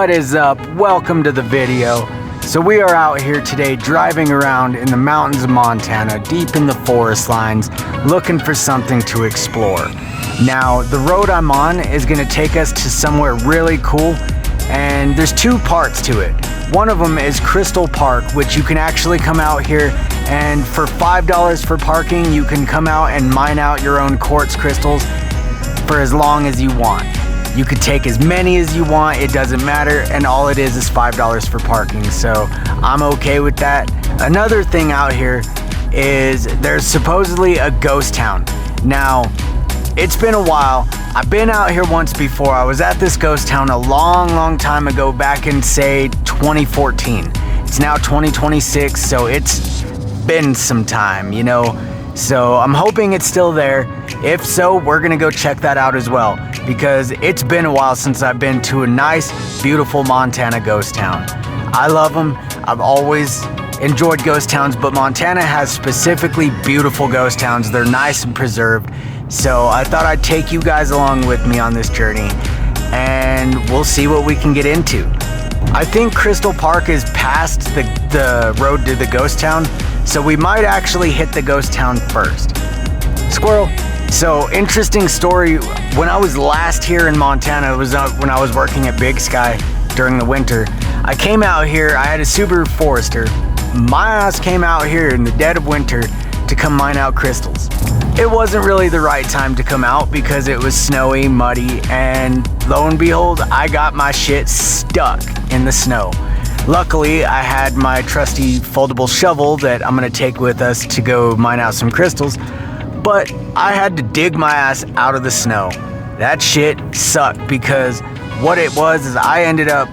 What is up? Welcome to the video. So we are out here today driving around in the mountains of Montana, deep in the forest lines, looking for something to explore. Now, the road I'm on is gonna take us to somewhere really cool, and there's two parts to it. One of them is Crystal Park, which you can actually come out here, and for $5 for parking, you can come out and mine out your own quartz crystals for as long as you want. You could take as many as you want, it doesn't matter, and all it is $5 for parking, so I'm okay with that. Another thing out here is there's supposedly a ghost town. Now, it's been a while. I've been out here once before. I was at this ghost town a long time ago, back in, say, 2014. It's now 2026, so it's been some time, you know? So I'm hoping it's still there. If so, we're gonna go check that out as well, because it's been a while since I've been to a nice, beautiful Montana ghost town. I love them. I've always enjoyed ghost towns, but Montana has specifically beautiful ghost towns. They're nice and preserved. So I thought I'd take you guys along with me on this journey, and we'll see what we can get into. I think Crystal Park is past the road to the ghost town, so we might actually hit the ghost town first. Squirrel. So, interesting story. When I was last here in Montana, it was when I was working at Big Sky during the winter. I came out here, I had a Subaru Forester. My ass came out here in the dead of winter to come mine out crystals. It wasn't really the right time to come out because it was snowy, muddy, and lo and behold, I got my shit stuck in the snow. Luckily, I had my trusty foldable shovel that I'm gonna take with us to go mine out some crystals, but I had to dig my ass out of the snow. That shit sucked because what it was is I ended up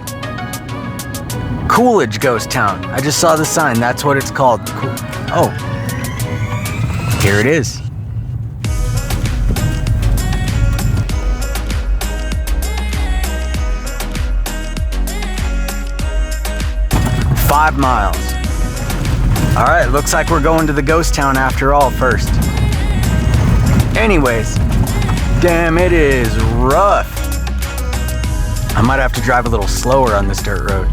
Coolidge Ghost Town. I just saw the sign, that's what it's called. Oh, here it is. $5 miles. All right, looks like we're going to the ghost town after all first. Anyways, damn, it is rough. I might have to drive a little slower on this dirt road.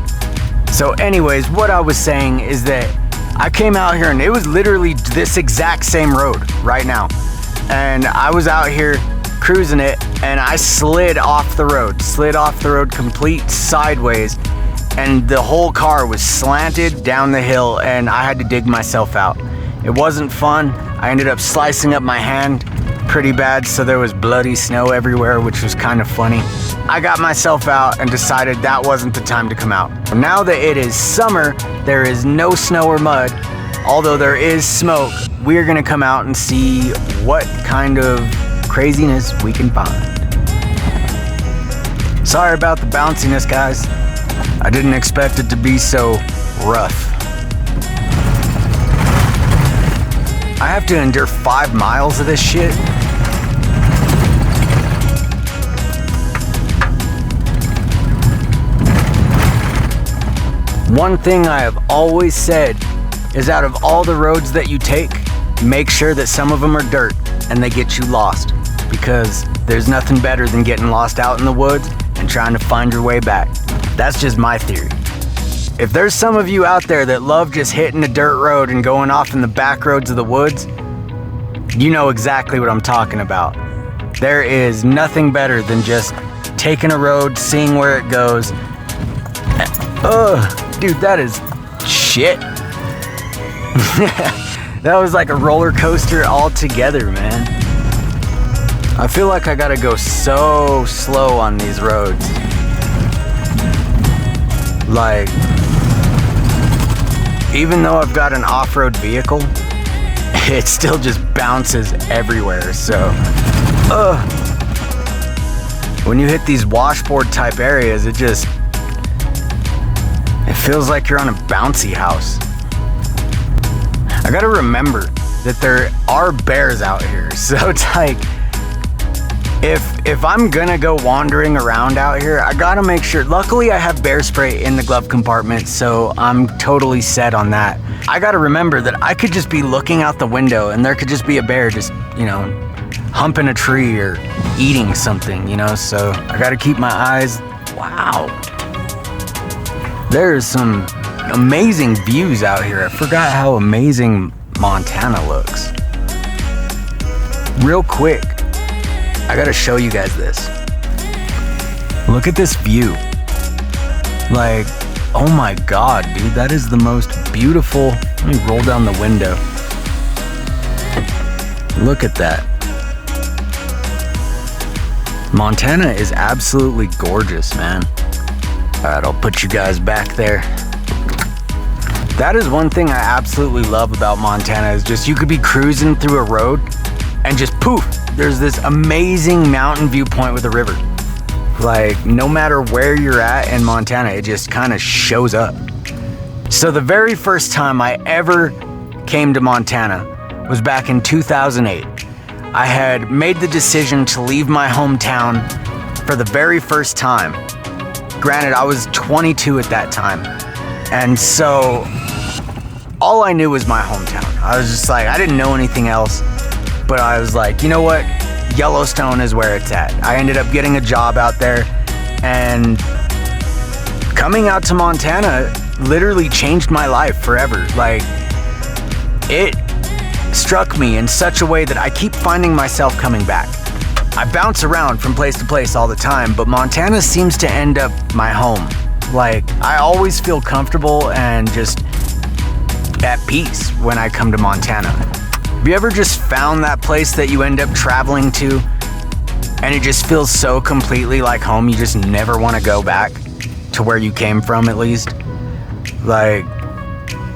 So anyways, what I was saying is that I came out here and it was literally this exact same road right now. And I was out here cruising it and I slid off the road complete sideways. And the whole car was slanted down the hill and I had to dig myself out. It wasn't fun. I ended up slicing up my hand pretty bad, so there was bloody snow everywhere, which was kind of funny. I got myself out and decided that wasn't the time to come out. Now that it is summer, there is no snow or mud, although there is smoke. We're gonna come out and see what kind of craziness we can find. Sorry about the bounciness, guys. I didn't expect it to be so rough. I have to endure 5 miles of this shit. One thing I have always said is out of all the roads that you take, make sure that some of them are dirt and they get you lost, because there's nothing better than getting lost out in the woods and trying to find your way back. That's just my theory. If there's some of you out there that love just hitting a dirt road and going off in the back roads of the woods, you know exactly what I'm talking about. There is nothing better than just taking a road, seeing where it goes. Ugh, dude, that is shit. That was like a roller coaster altogether, man. I feel like I gotta go so slow on these roads. Like, even though I've got an off-road vehicle, it still just bounces everywhere, so when you hit these washboard type areas, it feels like you're on a bouncy house. I gotta remember that there are bears out here, so it's like, if I'm gonna go wandering around out here, I gotta make sure. Luckily, I have bear spray in the glove compartment, so I'm totally set on that. I gotta remember that I could just be looking out the window and there could just be a bear just, you know, humping a tree or eating something, you know, so I gotta keep my eyes, wow. There's some amazing views out here. I forgot how amazing Montana looks. Real quick, I gotta show you guys this. Look at this view. Like, oh my God, dude, that is the most beautiful. Let me roll down the window. Look at that. Montana is absolutely gorgeous, man. All right, I'll put you guys back there. That is one thing I absolutely love about Montana is just you could be cruising through a road and just poof, there's this amazing mountain viewpoint with a river. Like, no matter where you're at in Montana, it just kind of shows up. So the very first time I ever came to Montana was back in 2008. I had made the decision to leave my hometown for the very first time. Granted, I was 22 at that time. And so all I knew was my hometown. I was just like, I didn't know anything else, but I was like, you know what? Yellowstone is where it's at. I ended up getting a job out there, and coming out to Montana literally changed my life forever. Like, it struck me in such a way that I keep finding myself coming back. I bounce around from place to place all the time, but Montana seems to end up my home. Like, I always feel comfortable and just at peace when I come to Montana. Have you ever just found that place that you end up traveling to and it just feels so completely like home, you just never want to go back to where you came from, at least? Like,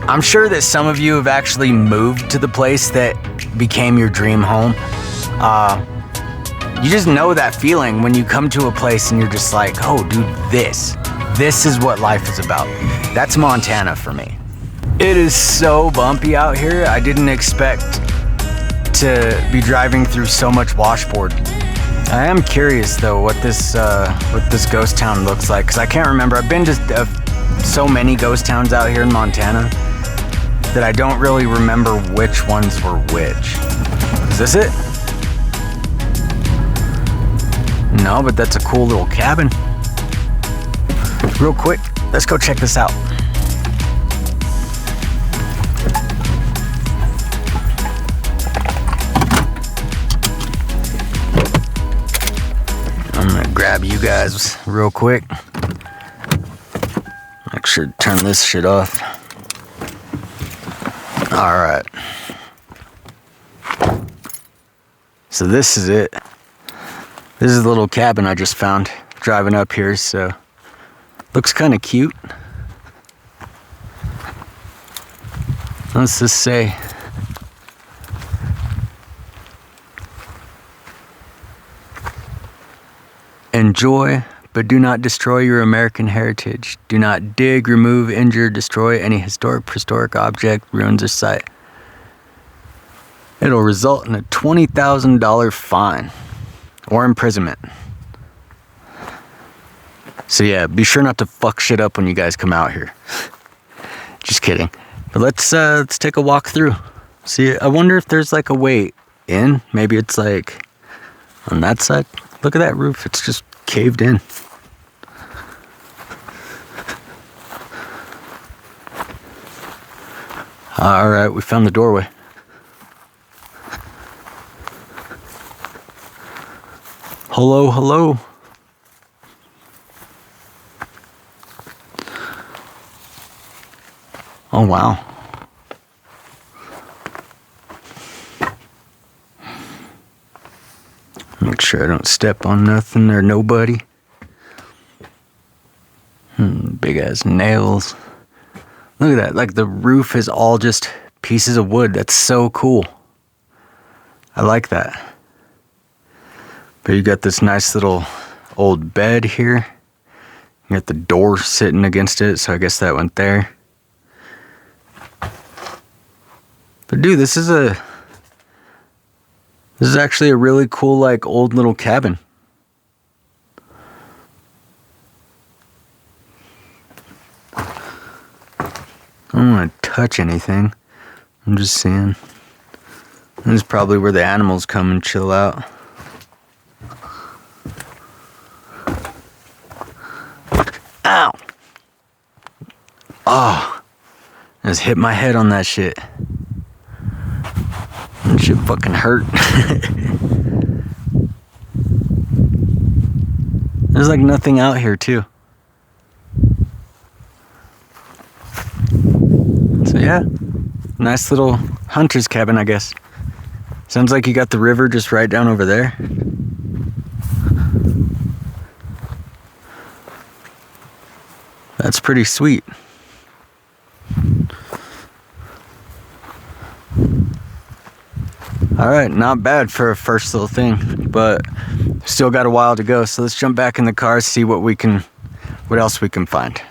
I'm sure that some of you have actually moved to the place that became your dream home. You just know that feeling when you come to a place and you're just like, oh dude, this is what life is about. That's Montana for me. It is so bumpy out here. I didn't expect to be driving through so much washboard. I am curious though what this ghost town looks like, because I can't remember. I've been to so many ghost towns out here in Montana that I don't really remember which ones were which. Is this it? No, but that's a cool little cabin. Real quick, let's go check this out. I'm gonna grab you guys real quick. Make sure to turn this shit off. All right. So this is it. This is the little cabin I just found driving up here, so looks kind of cute. What's this say? Enjoy, but do not destroy your American heritage. Do not dig, remove, injure, destroy any historic, prehistoric object, ruins or site. It'll result in a $20,000 fine or imprisonment. So yeah, be sure not to fuck shit up when you guys come out here. Just kidding. But let's take a walk through. See, I wonder if there's like a way in. Maybe it's like on that side. Look at that roof. It's just caved in. All right, we found the doorway. Hello, hello. Oh, wow. Make sure I don't step on nothing or nobody. Big ass nails. Look at that. Like the roof is all just pieces of wood. That's so cool. I like that. But you got this nice little old bed here. You got the door sitting against it, so I guess that went there. But dude, this is actually a really cool, like, old little cabin. I don't want to touch anything. I'm just saying. This is probably where the animals come and chill out. Ow! Oh, I just hit my head on that shit. That shit fucking hurt. There's like nothing out here too. So yeah, nice little hunter's cabin, I guess. Sounds like you got the river just right down over there. That's pretty sweet. Alright, not bad for a first little thing, but still got a while to go, so let's jump back in the car, see what else we can find.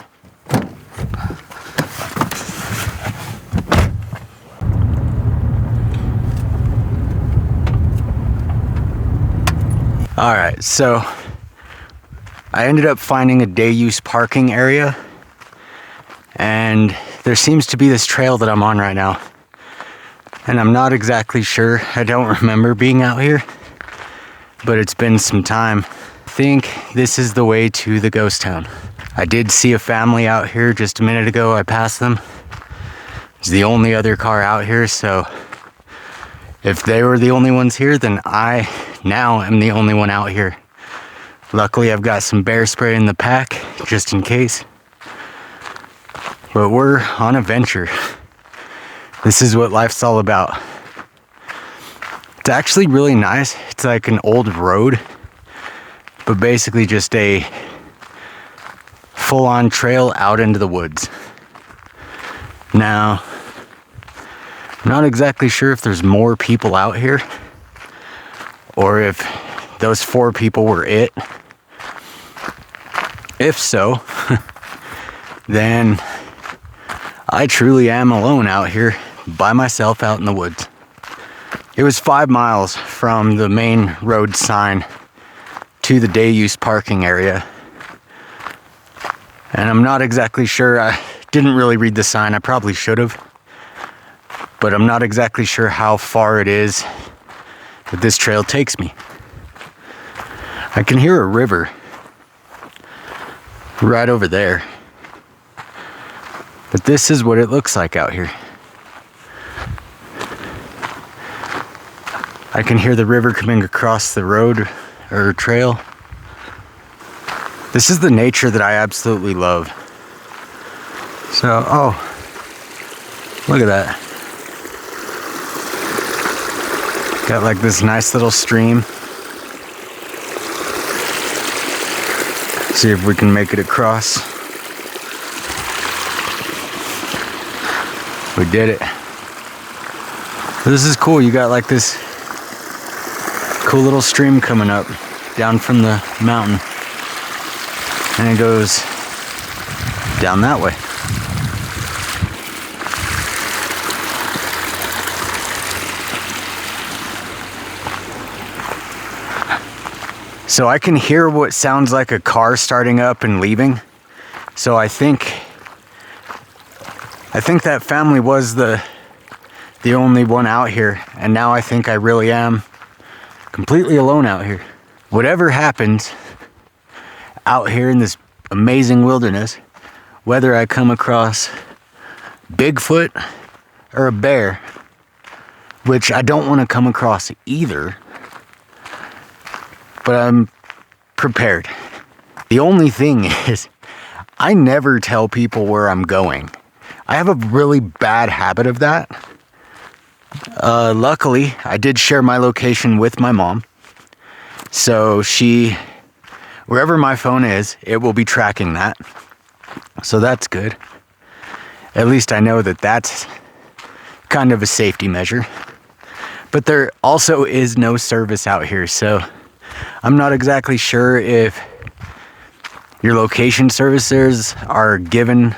Alright, so I ended up finding a day-use parking area, and there seems to be this trail that I'm on right now. And I'm not exactly sure, I don't remember being out here, but it's been some time. I think this is the way to the ghost town. I did see a family out here just a minute ago, I passed them. It's the only other car out here, so if they were the only ones here, then I now am the only one out here. Luckily, I've got some bear spray in the pack, just in case. But we're on a venture. This is what life's all about. It's actually really nice. It's like an old road, but basically just a full-on trail out into the woods. Now, I'm not exactly sure if there's more people out here, or if those 4 people were it. If so, then I truly am alone out here by myself out in the woods. It was 5 miles from the main road sign to the day-use parking area. And I'm not exactly sure, I didn't really read the sign, I probably should have. But I'm not exactly sure how far it is that this trail takes me. I can hear a river right over there. But this is what it looks like out here. I can hear the river coming across the road or trail. This is the nature that I absolutely love. So, oh, look at that. Got like this nice little stream. See if we can make it across. We did it. This is cool. You got like this cool little stream coming up down from the mountain. And it goes down that way. So I can hear what sounds like a car starting up and leaving. So I think that family was the only one out here, and now I think I really am completely alone out here. Whatever happens out here in this amazing wilderness, whether I come across Bigfoot or a bear, which I don't want to come across either, but I'm prepared. The only thing is, I never tell people where I'm going. I have a really bad habit of that. Luckily, I did share my location with my mom. So wherever my phone is, it will be tracking that. So that's good. At least I know that that's kind of a safety measure. But there also is no service out here, so I'm not exactly sure if your location services are given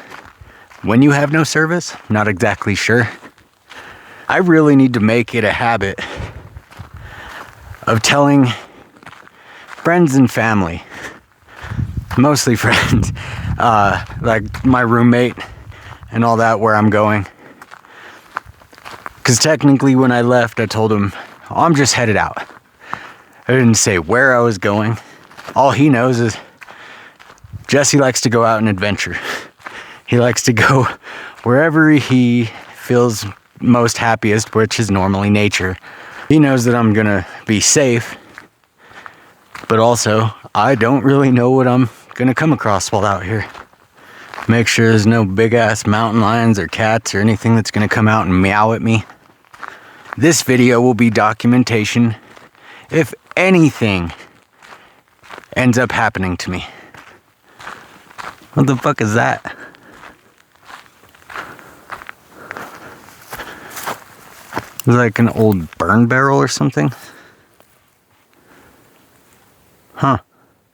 when you have no service. Not exactly sure. I really need to make it a habit of telling friends and family, mostly friends, like my roommate and all that, where I'm going. Because technically when I left, I told him, oh, I'm just headed out. I didn't say where I was going. All he knows is Jesse likes to go out and adventure. He likes to go wherever he feels most happiest, which is normally nature. He knows that I'm gonna be safe, but also I don't really know what I'm gonna come across while out here. Make sure there's no big ass mountain lions or cats or anything that's gonna come out and meow at me. This video will be documentation if anything ends up happening to me. What the fuck is that? It's like an old burn barrel or something? Huh.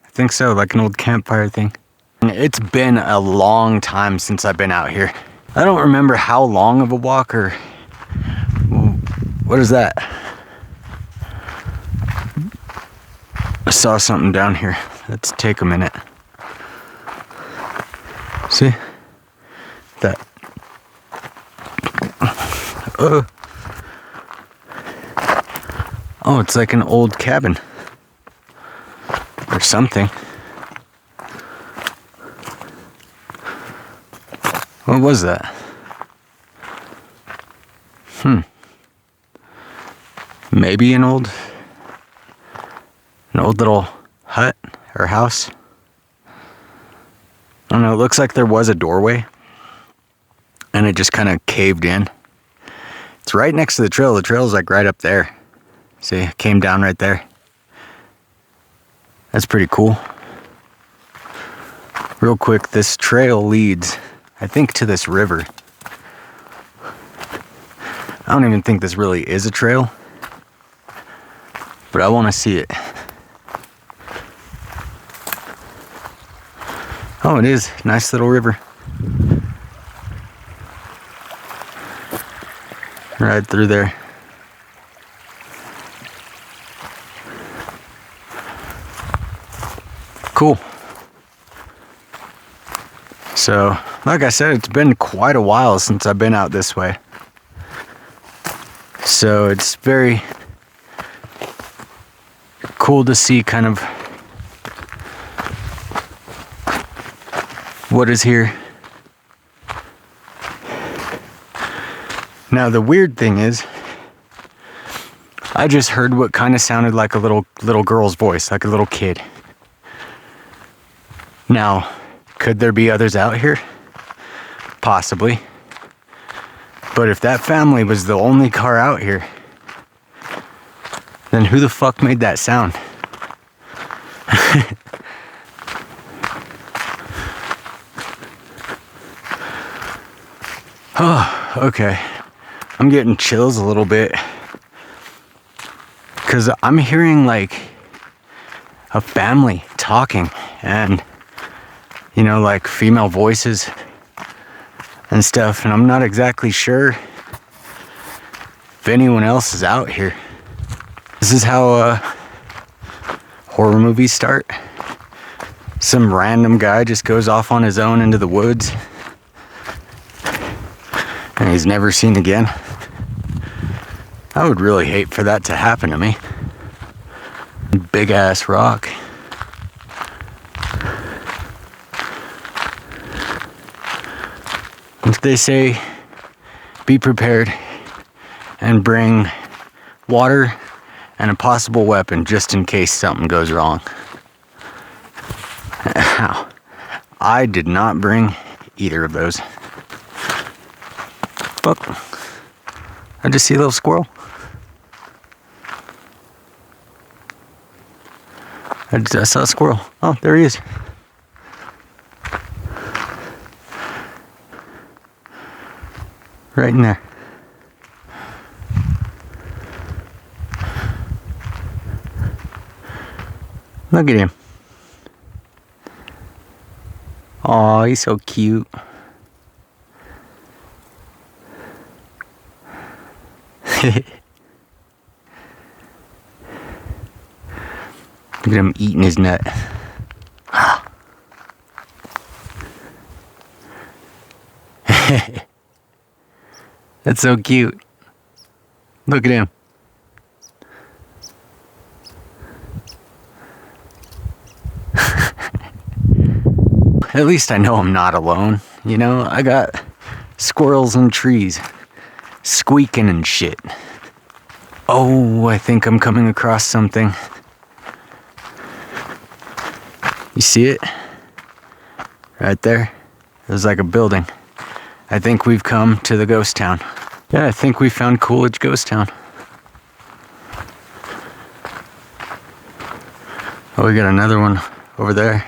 I think so, like an old campfire thing. It's been a long time since I've been out here. I don't remember how long of a walk or... What is that? I saw something down here. Let's take a minute. See? That. Oh, it's like an old cabin. Or something. What was that? Maybe an old little hut or house. I don't know, it looks like there was a doorway and it just kind of caved in. It's right next to the trail. The trail's like right up there. See, it came down right there. That's pretty cool. Real quick, this trail leads, I think, to this river. I don't even think this really is a trail, but I want to see it. Oh, it is. Nice little river. Right through there. Cool. So, like I said, it's been quite a while since I've been out this way. So it's very cool to see kind of what is here. Now the weird thing is, I just heard what kind of sounded like a little girl's voice, like a little kid. Now, could there be others out here? Possibly. But if that family was the only car out here, then who the fuck made that sound? Oh, okay. I'm getting chills a little bit. Because I'm hearing like a family talking and, you know, like female voices and stuff. And I'm not exactly sure if anyone else is out here. This is how horror movies start. Some random guy just goes off on his own into the woods and he's never seen again. I would really hate for that to happen to me. Big ass rock. If they say be prepared and bring water and a possible weapon just in case something goes wrong. I did not bring either of those. Fuck. I just see a little squirrel. I saw a squirrel. Oh, there he is. Right in there. Look at him. Aw, he's so cute. Look at him eating his nut. That's so cute. Look at him. At least I know I'm not alone, You know, I got squirrels and trees squeaking and shit. Oh, I think I'm coming across something. You see it? Right there? There's like a building. I think we've come to the ghost town. Yeah, I think we found Coolidge Ghost Town. Oh, we got another one over there.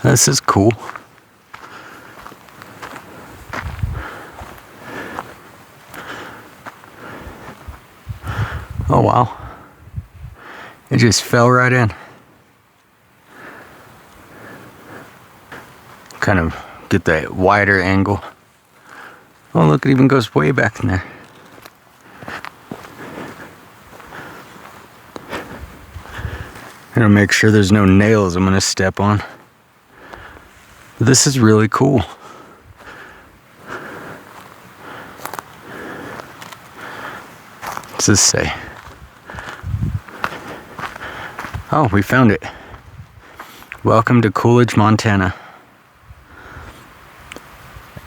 This is cool. Oh wow. It just fell right in. Kind of get that wider angle. Oh look, it even goes way back in there. I'm gonna make sure there's no nails I'm gonna step on. This is really cool. What's this say? Oh, we found it. Welcome to Coolidge, Montana.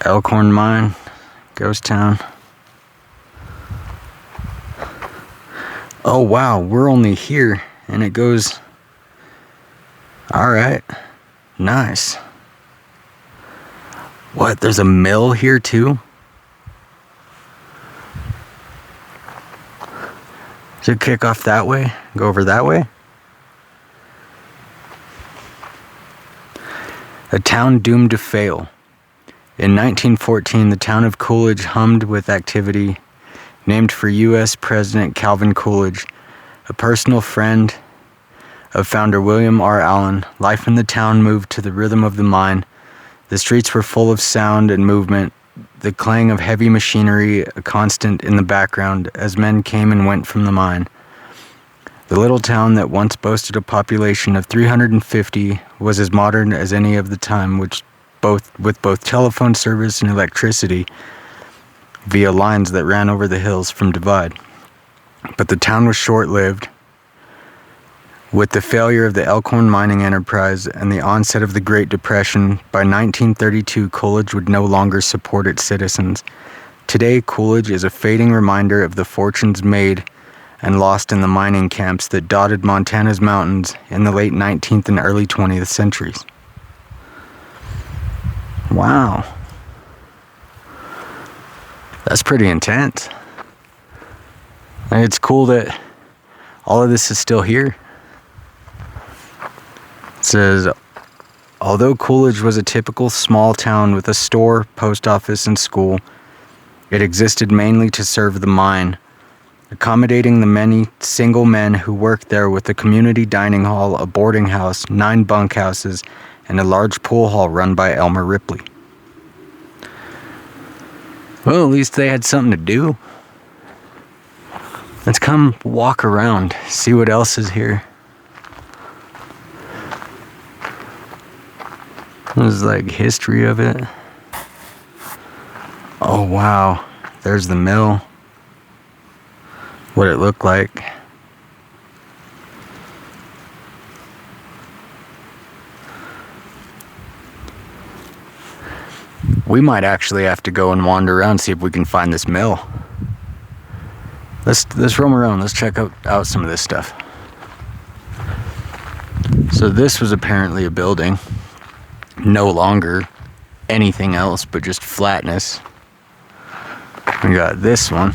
Elkhorn Mine, Ghost Town. Oh wow, we're only here and it goes. Alright, nice. What, there's a mill here too? Does it kick off that way? Go over that way? A town doomed to fail. In 1914, the town of Coolidge hummed with activity, named for U.S. President Calvin Coolidge, a personal friend of founder William R. Allen. Life in the town moved to the rhythm of the mine. The streets were full of sound and movement, the clang of heavy machinery a constant in the background as men came and went from the mine. The little town that once boasted a population of 350 was as modern as any of the time, with both telephone service and electricity via lines that ran over the hills from Divide. But the town was short-lived. With the failure of the Elkhorn mining enterprise and the onset of the Great Depression, by 1932 Coolidge would no longer support its citizens. Today, Coolidge is a fading reminder of the fortunes made and lost in the mining camps that dotted Montana's mountains in the late 19th and early 20th centuries. Wow. That's pretty intense. And it's cool that all of this is still here. It says, although Coolidge was a typical small town with a store, post office, and school, it existed mainly to serve the mine, accommodating the many single men who worked there with a community dining hall, a boarding house, 9 bunkhouses, and a large pool hall run by Elmer Ripley. Well, at least they had something to do. Let's come walk around, see what else is here. There's like history of it. Oh wow, there's the mill. What it looked like. We might actually have to go and wander around, see if we can find this mill. Let's roam around. Let's check out some of this stuff. So this was apparently a building. No longer anything else but just flatness. We got this one,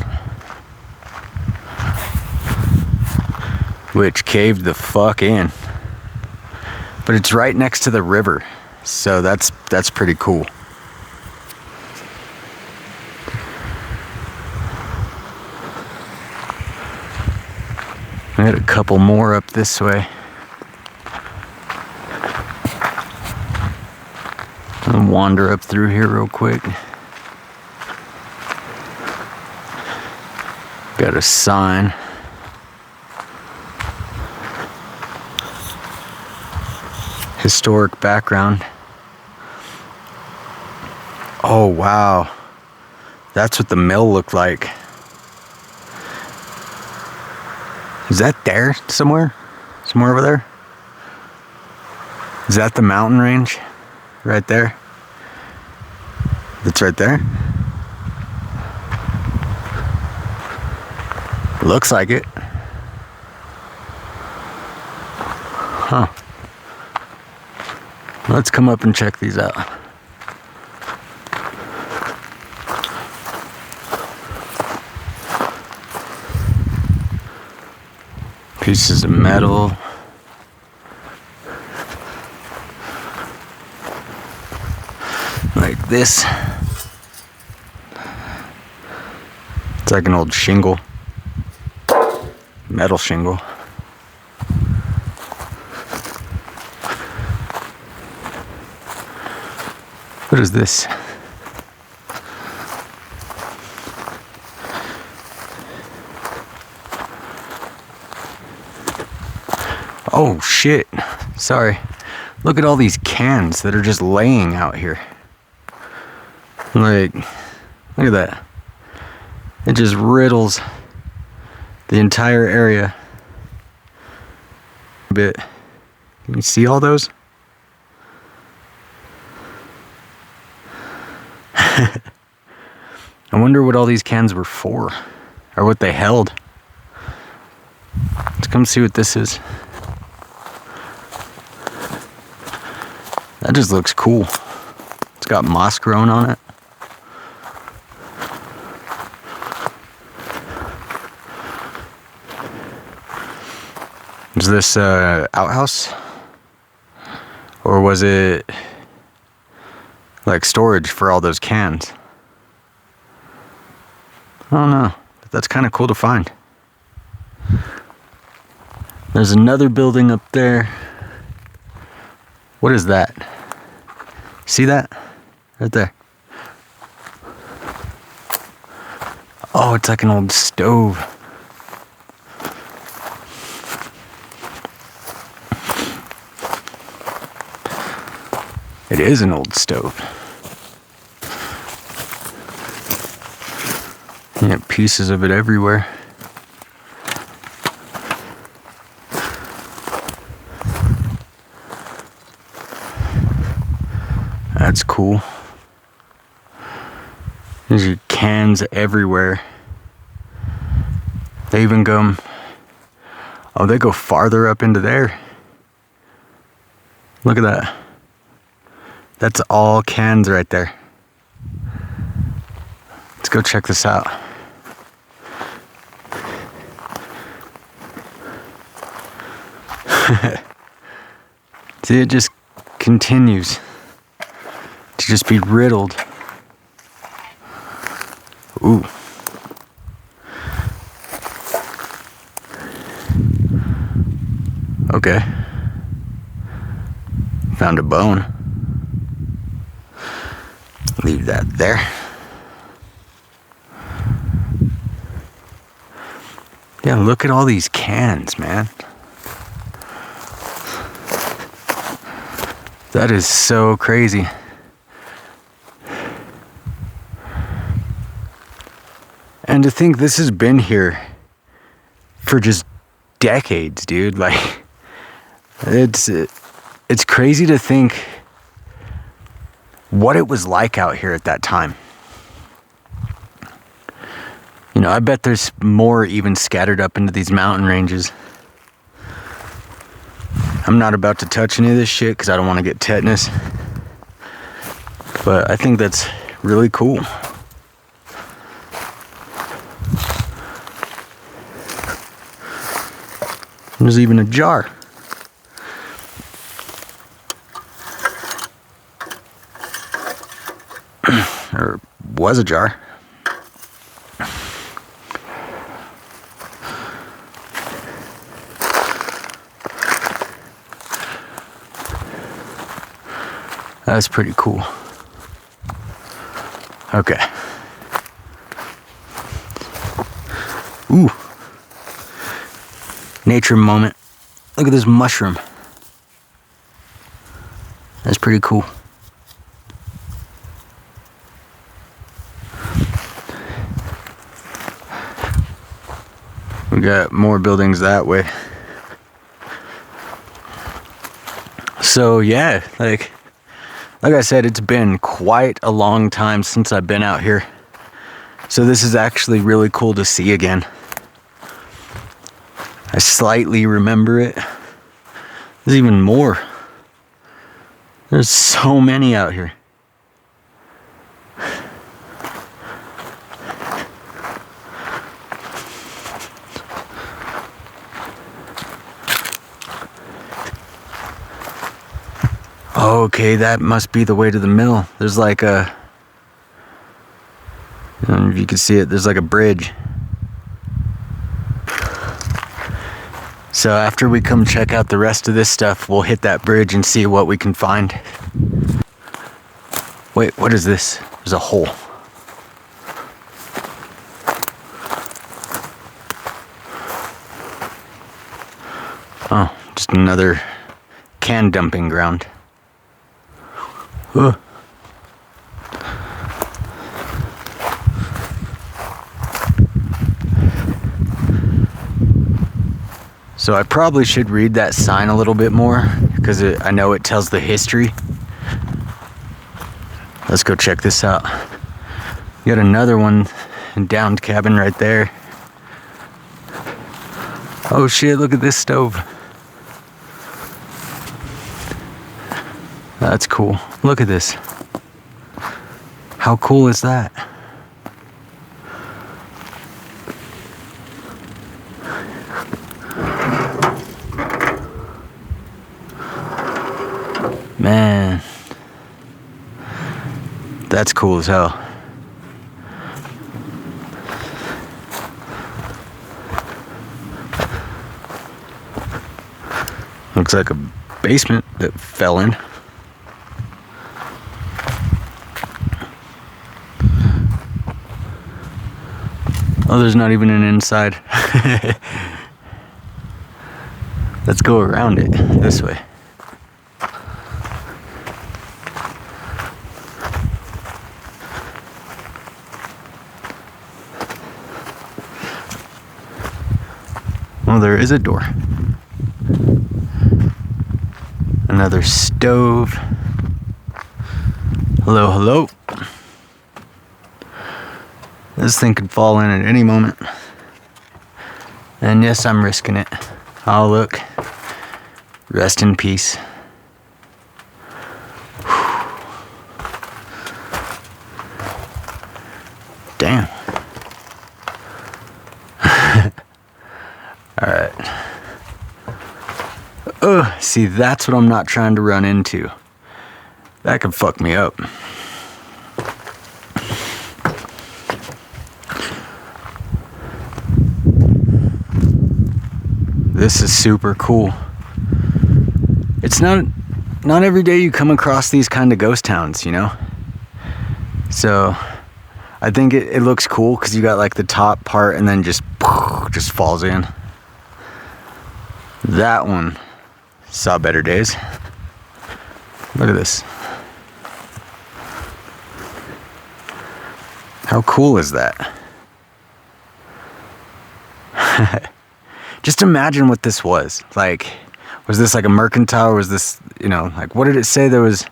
which caved the fuck in. But it's right next to the river, so that's pretty cool. I got a couple more up this way. I'll wander up through here real quick. Got a sign. Historic background. Oh wow, that's what the mill looked like. Is that there somewhere? Somewhere over there? Is that the mountain range? Right there? It's right there? Looks like it. Huh. Let's come up and check these out. Pieces of metal. Like this. It's like an old shingle. Metal shingle. What is this? Oh shit. Sorry. Look at all these cans that are just laying out here. Like, look at that. It just riddles the entire area a bit. Can you see all those? I wonder what all these cans were for, or what they held. Let's come see what this is. That just looks cool. It's got moss growing on it. Is this outhouse? Or was it like storage for all those cans? I don't know, but that's kind of cool to find. There's another building up there. What is that? See that? Right there. Oh, it's like an old stove. It is an old stove. You have pieces of it everywhere. That's cool. There's your cans everywhere. They even go, oh, they go farther up into there. Look at that. That's all cans right there. Let's go check this out. See, it just continues to just be riddled. Ooh. Okay. Found a bone. Leave that there. Yeah, look at all these cans, man. That is so crazy. And to think this has been here for just decades, dude. Like, it's crazy to think what it was like out here at that time. You know, I bet there's more even scattered up into these mountain ranges. I'm not about to touch any of this shit because I don't want to get tetanus. But I think that's really cool. There's even a jar. Or was a jar. That's pretty cool. Okay. Ooh. Nature moment. Look at this mushroom. That's pretty cool. We got more buildings that way. So yeah, like I said, it's been quite a long time since I've been out here. So this is actually really cool to see again. I slightly remember it. There's even more. There's so many out here. Okay, that must be the way to the mill. There's like a, I don't know if you can see it, there's like a bridge. So after we come check out the rest of this stuff, we'll hit that bridge and see what we can find. Wait, what is this? There's a hole. Oh, just another can dumping ground. Huh. So I probably should read that sign a little bit more because I know it tells the history. Let's go check this out. You got another one, downed cabin right there. Oh shit, look at this stove. That's cool. Look at this. How cool is that? Man, that's cool as hell. Looks like a basement that fell in. Oh, there's not even an inside. Let's go around it this way. Oh, there is a door. Another stove. Hello, hello. This thing could fall in at any moment. And yes, I'm risking it. Oh, look. Rest in peace. Damn. Alright. Oh, see, that's what I'm not trying to run into. That could fuck me up. This is super cool. It's not every day you come across these kind of ghost towns, you know? So I think it looks cool because you got like the top part and then just falls in. That one saw better days. Look at this. How cool is that? Just imagine what this was. Like, was this like a mercantile or was this, you know, like what did it say? There was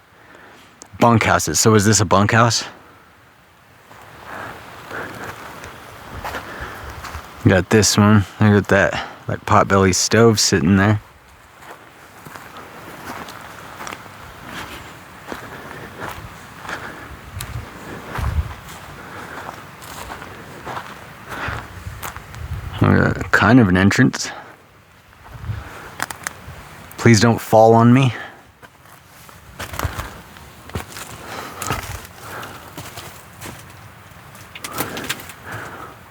bunkhouses. So was this a bunkhouse? You got this one. Look at that, like potbelly stove sitting there. Kind of an entrance. Please don't fall on me.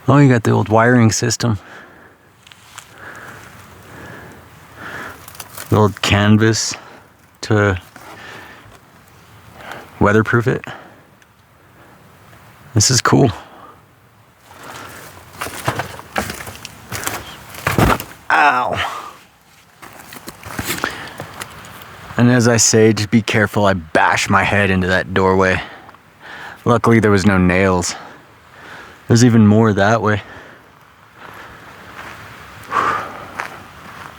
Oh, you got the old wiring system. The old canvas to weatherproof it. This is cool. Ow. And as I say, just be careful. I bash my head into that doorway. Luckily there was no nails. There's even more that way.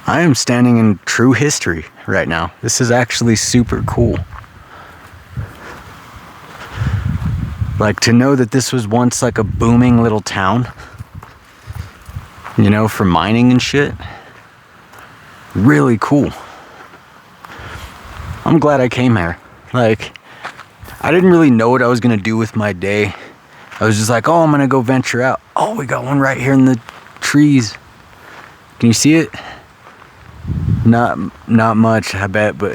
I am standing in true history right now. This is actually super cool. Like, to know that this was once like a booming little town, you know, for mining and shit. Really cool. I'm glad I came here. Like, I didn't really know what I was gonna do with my day. I was just like, oh, I'm gonna go venture out. Oh, we got one right here in the trees. Can you see it? Not much, I bet, but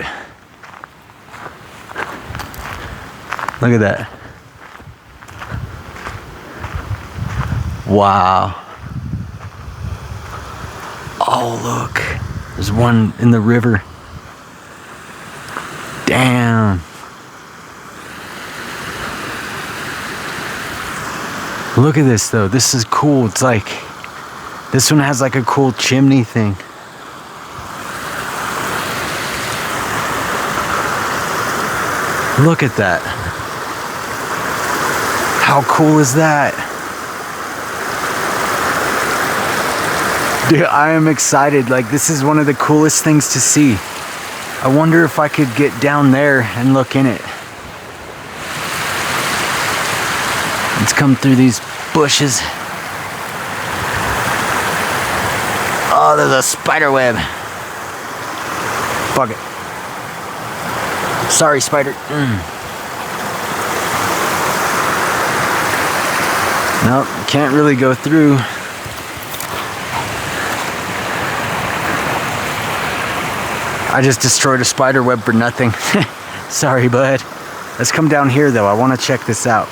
look at that. Wow. Oh, look. There's one in the river. Damn. Look at this, though. This is cool. It's like, this one has like a cool chimney thing. Look at that. How cool is that? Dude, I am excited. Like, this is one of the coolest things to see. I wonder if I could get down there and look in it. Let's come through these bushes. Oh, there's a spider web. Fuck it. Sorry, spider. Nope, can't really go through. I just destroyed a spider web for nothing. Sorry, bud. Let's come down here, though. I want to check this out.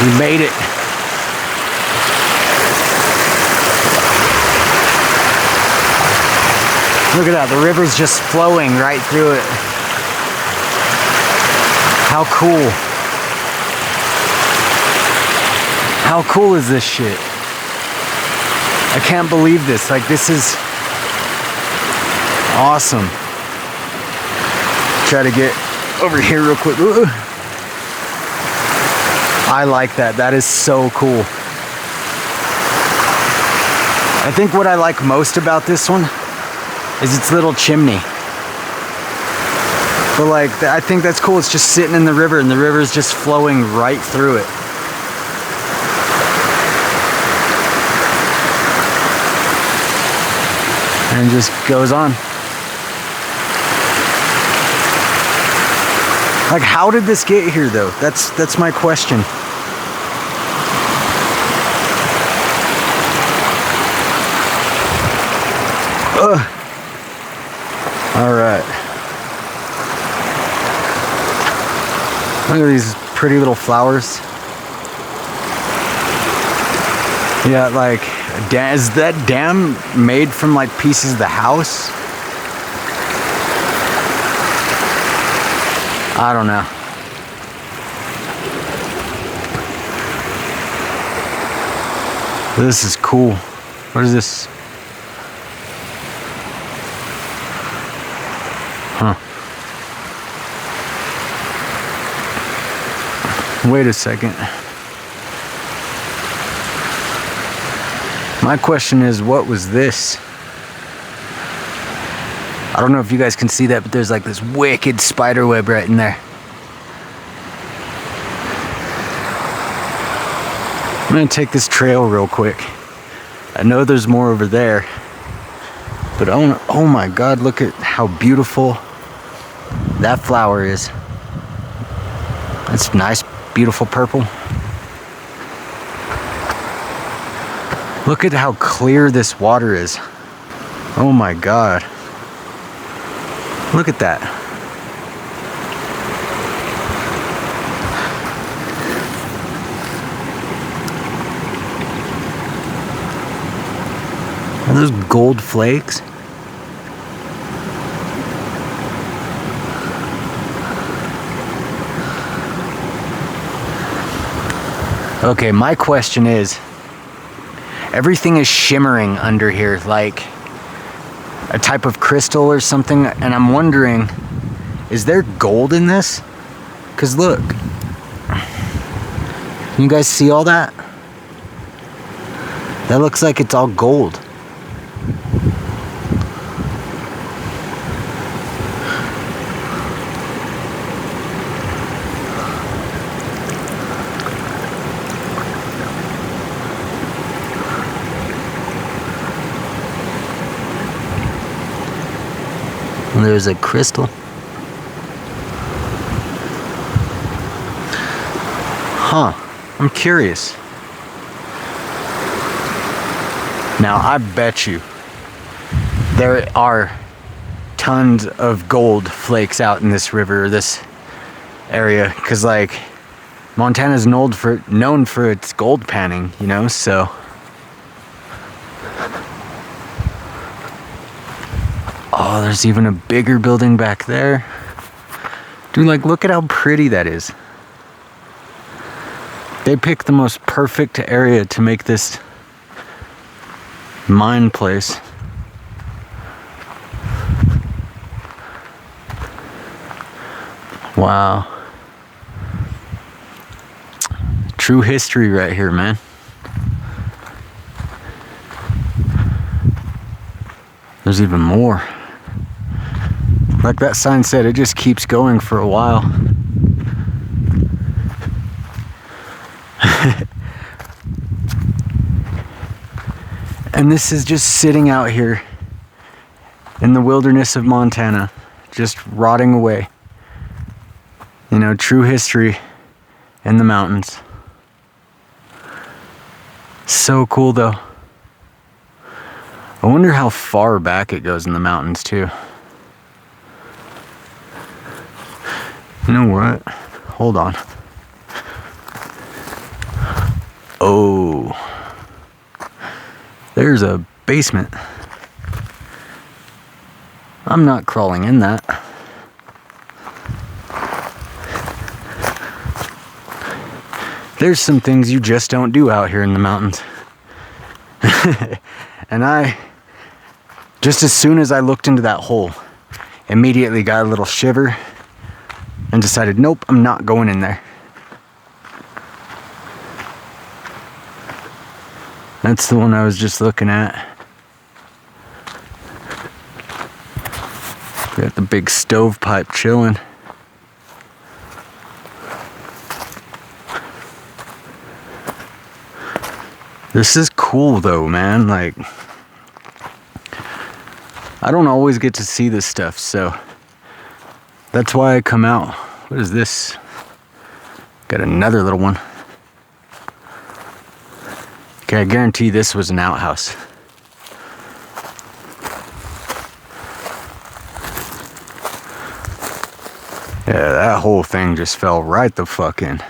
We made it. Look at that, the river's just flowing right through it. How cool. How cool is this shit? I can't believe this. Like, this is awesome. Try to get over here real quick. Ooh. I like that. That is so cool. I think what I like most about this one is its little chimney. But like, I think that's cool. It's just sitting in the river and the river is just flowing right through it. And just goes on. Like, how did this get here though? That's my question. Ugh. All right. Look at these pretty little flowers. Yeah, like, is that dam made from like pieces of the house? I don't know. This is cool. What is this? Huh. Wait a second. My question is, what was this? I don't know if you guys can see that, but there's like this wicked spider web right in there. I'm gonna take this trail real quick. I know there's more over there, but oh my God, look at how beautiful that flower is. That's nice, beautiful purple. Look at how clear this water is. Oh my God. Look at that. Are those gold flakes? Okay, my question is, everything is shimmering under here. Like, a type of crystal or something, and I'm wondering, is there gold in this? Because look, you guys see all that? That looks like it's all gold. There's a crystal. Huh, I'm curious. Now, I bet you there are tons of gold flakes out in this river, this area, because like Montana's known for its gold panning, you know, so. Oh, there's even a bigger building back there. Dude, like, look at how pretty that is. They picked the most perfect area to make this mine place. Wow. True history right here, man. There's even more. Like that sign said, it just keeps going for a while. And this is just sitting out here in the wilderness of Montana, just rotting away. You know, true history in the mountains. So cool though. I wonder how far back it goes in the mountains too. You know what? Hold on. Oh. There's a basement. I'm not crawling in that. There's some things you just don't do out here in the mountains. And just as soon as I looked into that hole, immediately got a little shiver and decided, nope, I'm not going in there. That's the one I was just looking at. Got the big stovepipe chilling. This is cool though, man. Like, I don't always get to see this stuff, so that's why I come out. What is this? Got another little one. Okay, I guarantee this was an outhouse. Yeah, that whole thing just fell right the fuck in.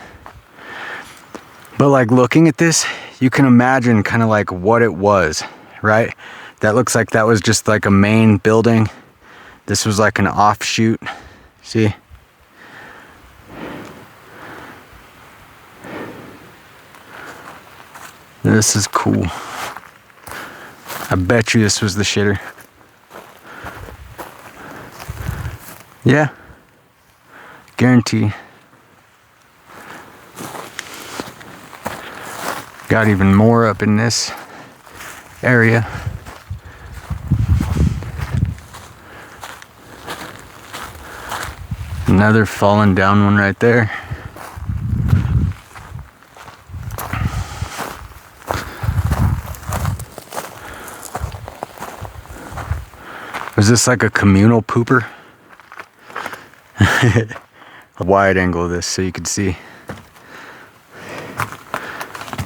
But like looking at this, you can imagine kind of like what it was, right? That looks like that was just like a main building. This was like an offshoot. See? This is cool. I bet you this was the shitter. Yeah. Guarantee. Got even more up in this area. Another fallen down one right there. Was this like a communal pooper? A wide angle of this so you could see.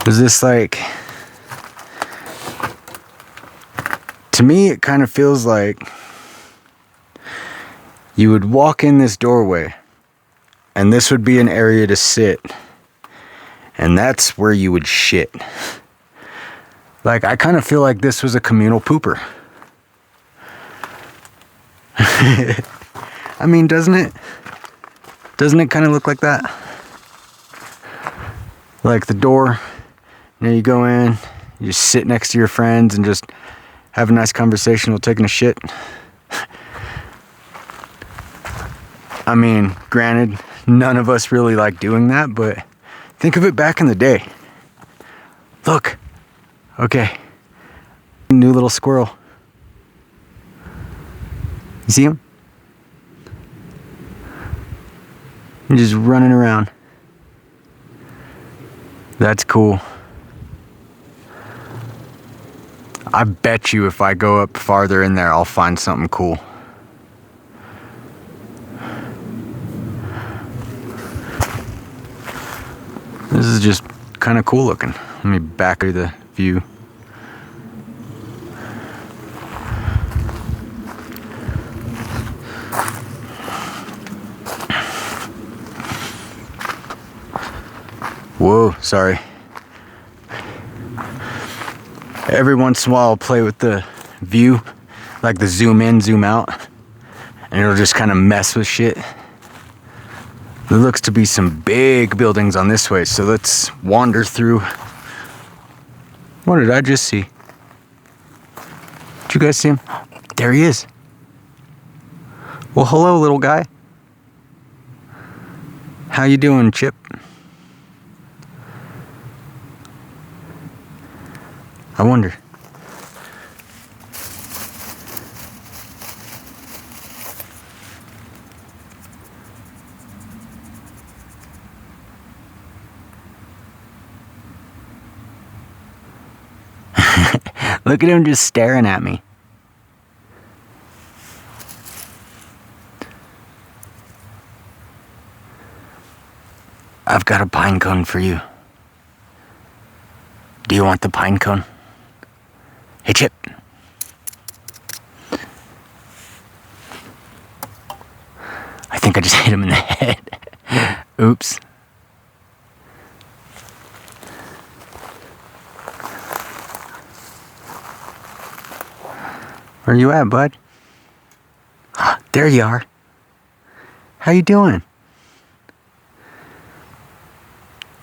Was this like... To me, it kind of feels like you would walk in this doorway and this would be an area to sit. And that's where you would shit. Like, I kind of feel like this was a communal pooper. I mean, doesn't it? Doesn't it kind of look like that? Like the door, you know, you go in, you just sit next to your friends and just have a nice conversation while taking a shit. I mean, granted, none of us really like doing that, but think of it back in the day. Look. Okay. New little squirrel. You see him? He's just running around. That's cool. I bet you if I go up farther in there, I'll find something cool. This is just kind of cool looking. Let me back to the view. Whoa, sorry. Every once in a while I'll play with the view, like the zoom in, zoom out, and it'll just kind of mess with shit. There looks to be some big buildings on this way, so let's wander through. What did I just see? Did you guys see him? There he is. Well, hello, little guy. How you doing, Chip? I wonder. Look at him just staring at me. I've got a pine cone for you. Do you want the pine cone? Hey, Chip. I think I just hit him in the head. Oops. Where you at, bud? There you are. How you doing?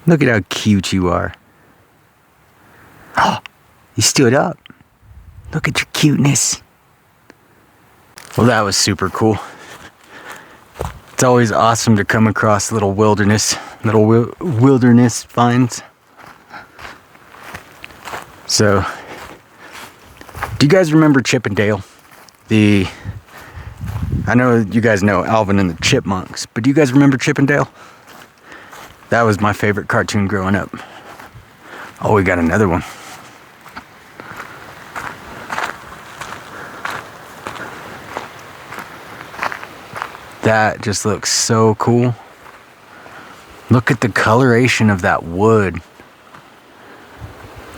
Look at how cute you are. You stood up. Look at your cuteness. Well, that was super cool. It's always awesome to come across little wilderness finds. So, do you guys remember Chip and Dale? I know you guys know Alvin and the Chipmunks, but do you guys remember Chip and Dale? That was my favorite cartoon growing up. Oh, we got another one. That just looks so cool. Look at the coloration of that wood.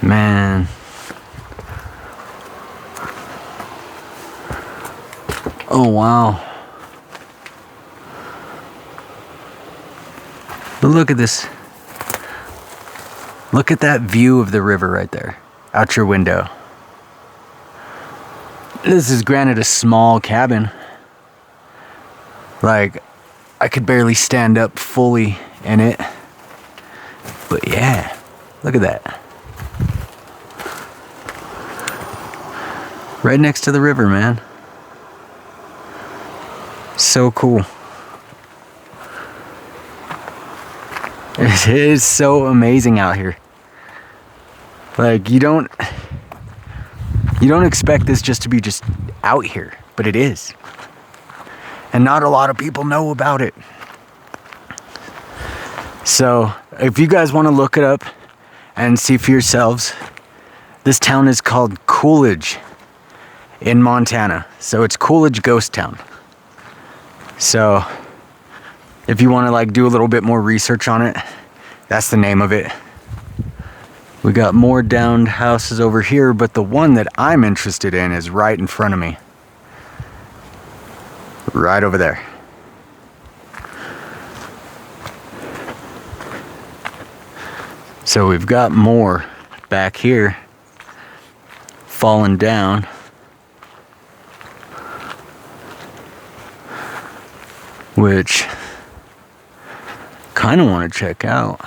Man. Oh, wow. But look at this. Look at that view of the river right there, out your window. This is granted a small cabin. Like, I could barely stand up fully in it. But yeah, look at that. Right next to the river, man. So cool. It is so amazing out here. Like, you don't expect this just to be just out here, but it is. And not a lot of people know about it. So, if you guys want to look it up and see for yourselves, this town is called Coolidge in Montana. So it's Coolidge Ghost Town. So, if you want to like do a little bit more research on it, that's the name of it. We got more downed houses over here, but the one that I'm interested in is right in front of me. Right over there. So we've got more back here falling down. Which kind of want to check out.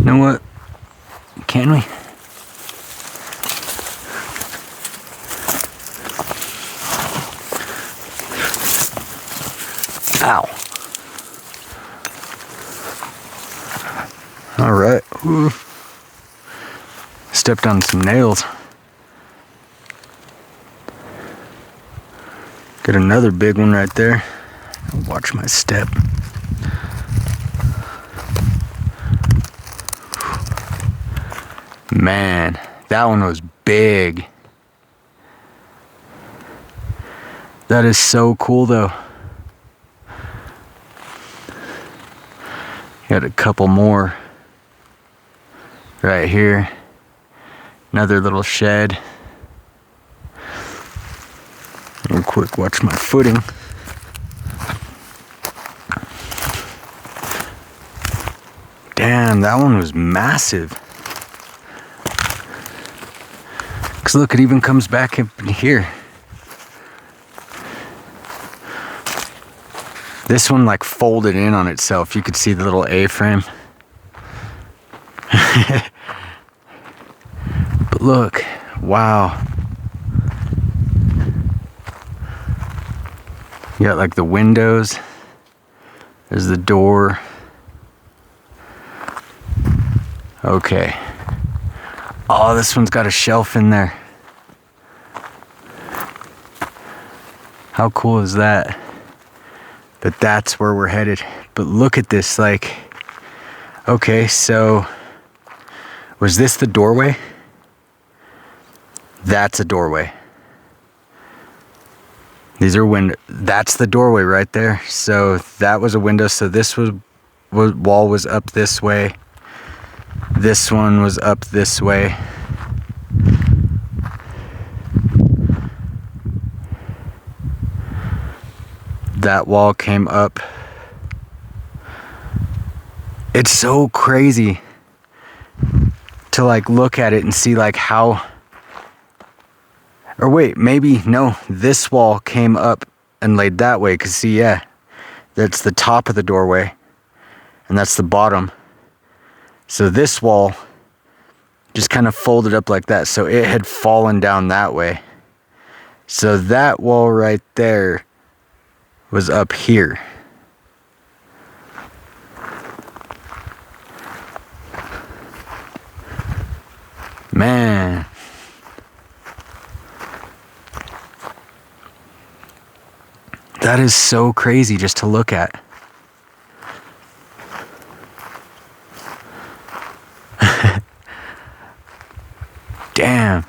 You know what? Can we? Ow. All right. Ooh. Stepped on some nails. Got another big one right there. Watch my step. Man, that one was big. That is so cool though. Got a couple more right here. Another little shed. Real quick, watch my footing. Damn, that one was massive. Cause look, it even comes back up in here. This one like folded in on itself. You could see the little A-frame. But look, wow. You got like the windows. There's the door. Okay. Oh, this one's got a shelf in there. How cool is that? But that's where we're headed. But look at this, like, okay, so was this the doorway? That's a doorway. These are windows. That's the doorway right there. So that was a window. So this wall was up this way. This one was up this way. That wall came up. It's so crazy to like look at it and see like how, or wait, maybe no, this wall came up and laid that way, because see, yeah, that's the top of the doorway and that's the bottom. So this wall just kind of folded up like that, so it had fallen down that way. So that wall right there was up here. Man. That is so crazy just to look at. Damn.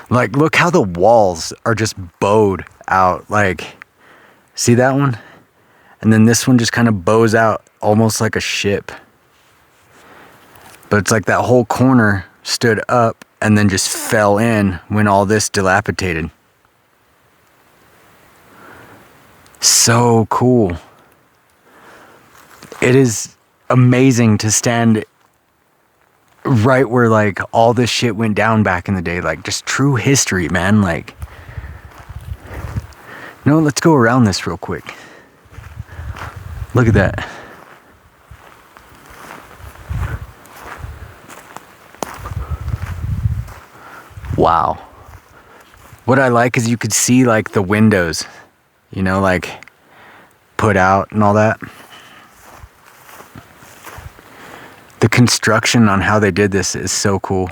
Like, look how the walls are just bowed out. Like, see that one? And then this one just kind of bows out almost like a ship. But it's like that whole corner stood up and then just fell in when all this dilapidated. So cool. It is amazing to stand right where like all this shit went down back in the day. Like, just true history, man. Like, no, let's go around this real quick. Look at that. Wow. What I like is you could see like the windows, you know, like put out and all that. The construction on how they did this is so cool.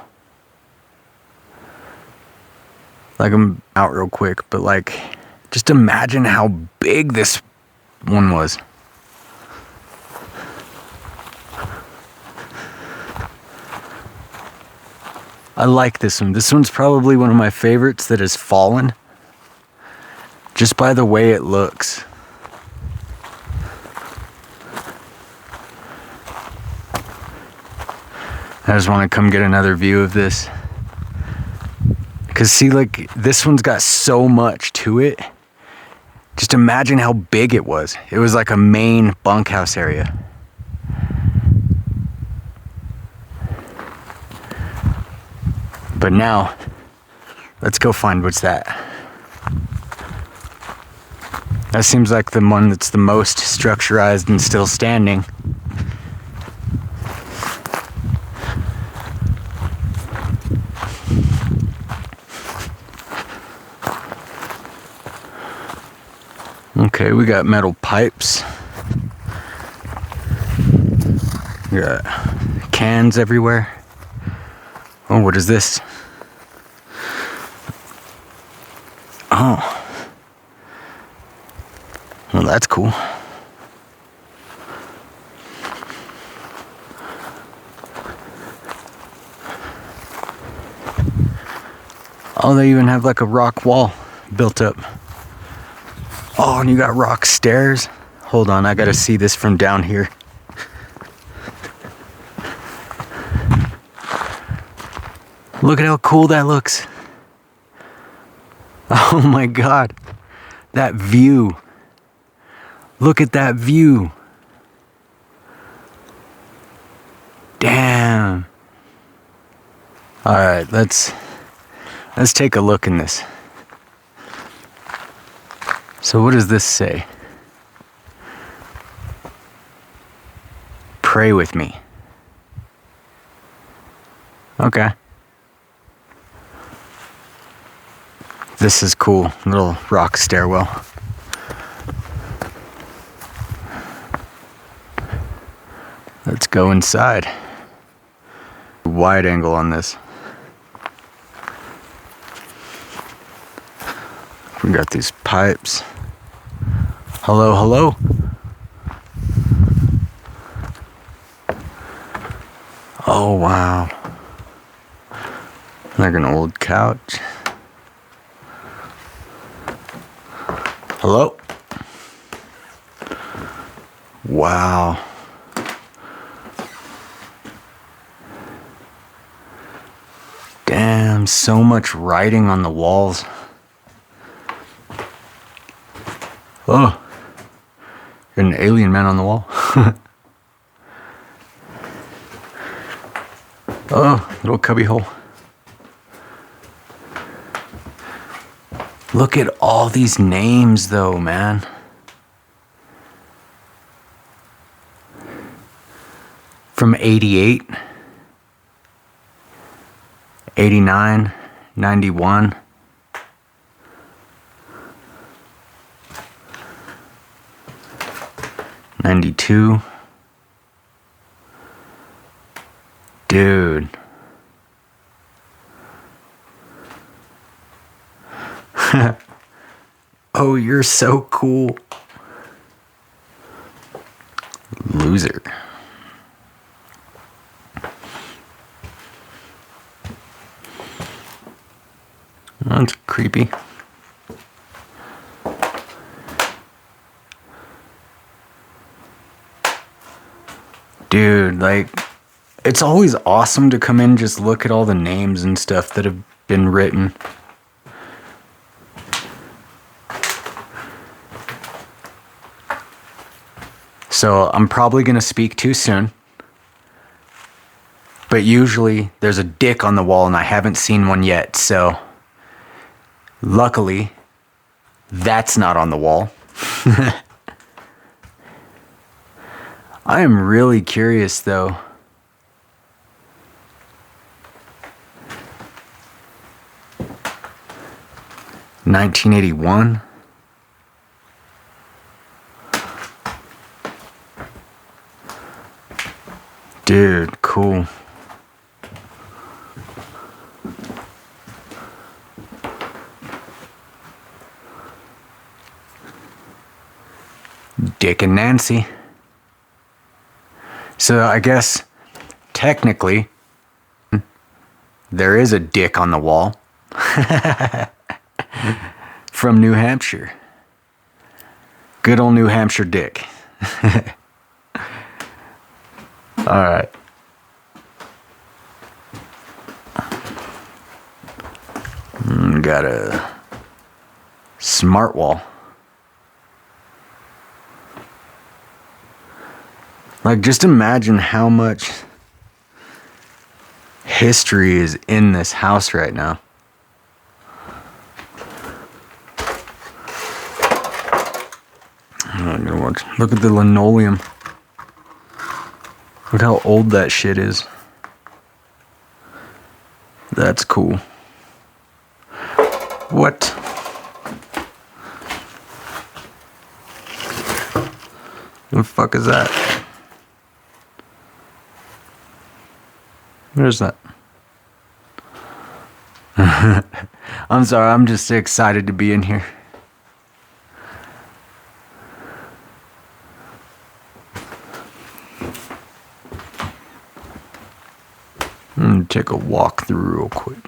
Like, I'm out real quick, but like, just imagine how big this one was. I like this one. This one's probably one of my favorites that has fallen, just by the way it looks. I just want to come get another view of this. Because see, like, this one's got so much to it. Just imagine how big it was. It was like a main bunkhouse area. But now, let's go find what's that. That seems like the one that's the most structurized and still standing. Okay, we got metal pipes. We got cans everywhere. Oh, what is this? Oh. Well, that's cool. Oh, they even have like a rock wall built up. Oh, and you got rock stairs. Hold on, I gotta see this from down here. Look at how cool that looks. Oh my God, that view. Look at that view. Damn. All right, let's take a look in this. So what does this say? Pray with me. Okay. This is cool, little rock stairwell. Let's go inside. Wide angle on this. We got these pipes. Hello, hello. Oh, wow. Like an old couch. Hello? Wow. Damn, so much writing on the walls. Oh, got an alien man on the wall. Oh, little cubby hole. Look at all these names though, man. From 88, 89, 91. '92. Dude. Oh, you're so cool. Loser. That's creepy. Dude, like, it's always awesome to come in and just look at all the names and stuff that have been written. So I'm probably going to speak too soon. But usually there's a dick on the wall and I haven't seen one yet. So luckily, that's not on the wall. I am really curious though. $1981. Dude, cool. Dick and Nancy. So I guess technically there is a dick on the wall. From New Hampshire. Good old New Hampshire dick. All right. Got a smart wall. Like, just imagine how much history is in this house right now. I'm gonna watch. Look at the linoleum. Look how old that shit is. That's cool. What? The fuck is that? What is that? I'm sorry, I'm just excited to be in here. I'm gonna take a walk through real quick.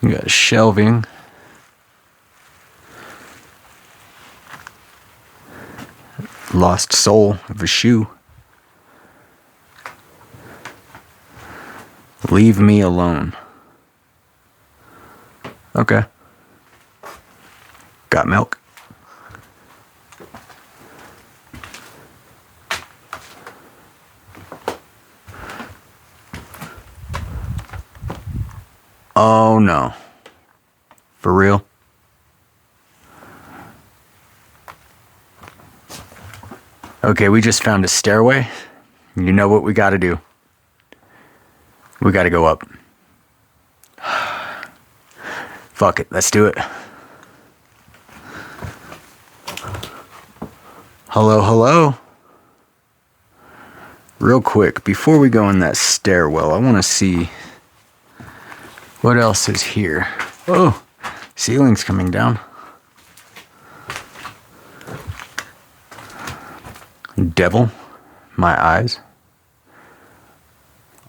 You got shelving. Lost sole of a shoe. Leave me alone. Okay. Got milk? Oh no. For real? Okay, we just found a stairway. You know what we gotta do? We gotta go up. Fuck it, let's do it. Hello, hello. Real quick, before we go in that stairwell, I want to see what else is here. Oh, ceiling's coming down. Devil, my eyes.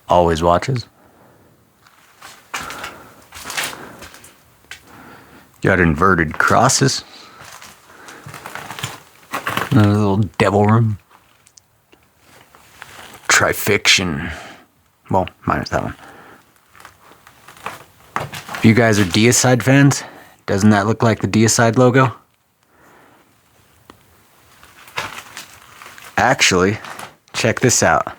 Always watches. Got inverted crosses. Another little devil room. Trifiction. Well, minus that one. If you guys are Deicide fans, doesn't that look like the Deicide logo? Actually, check this out.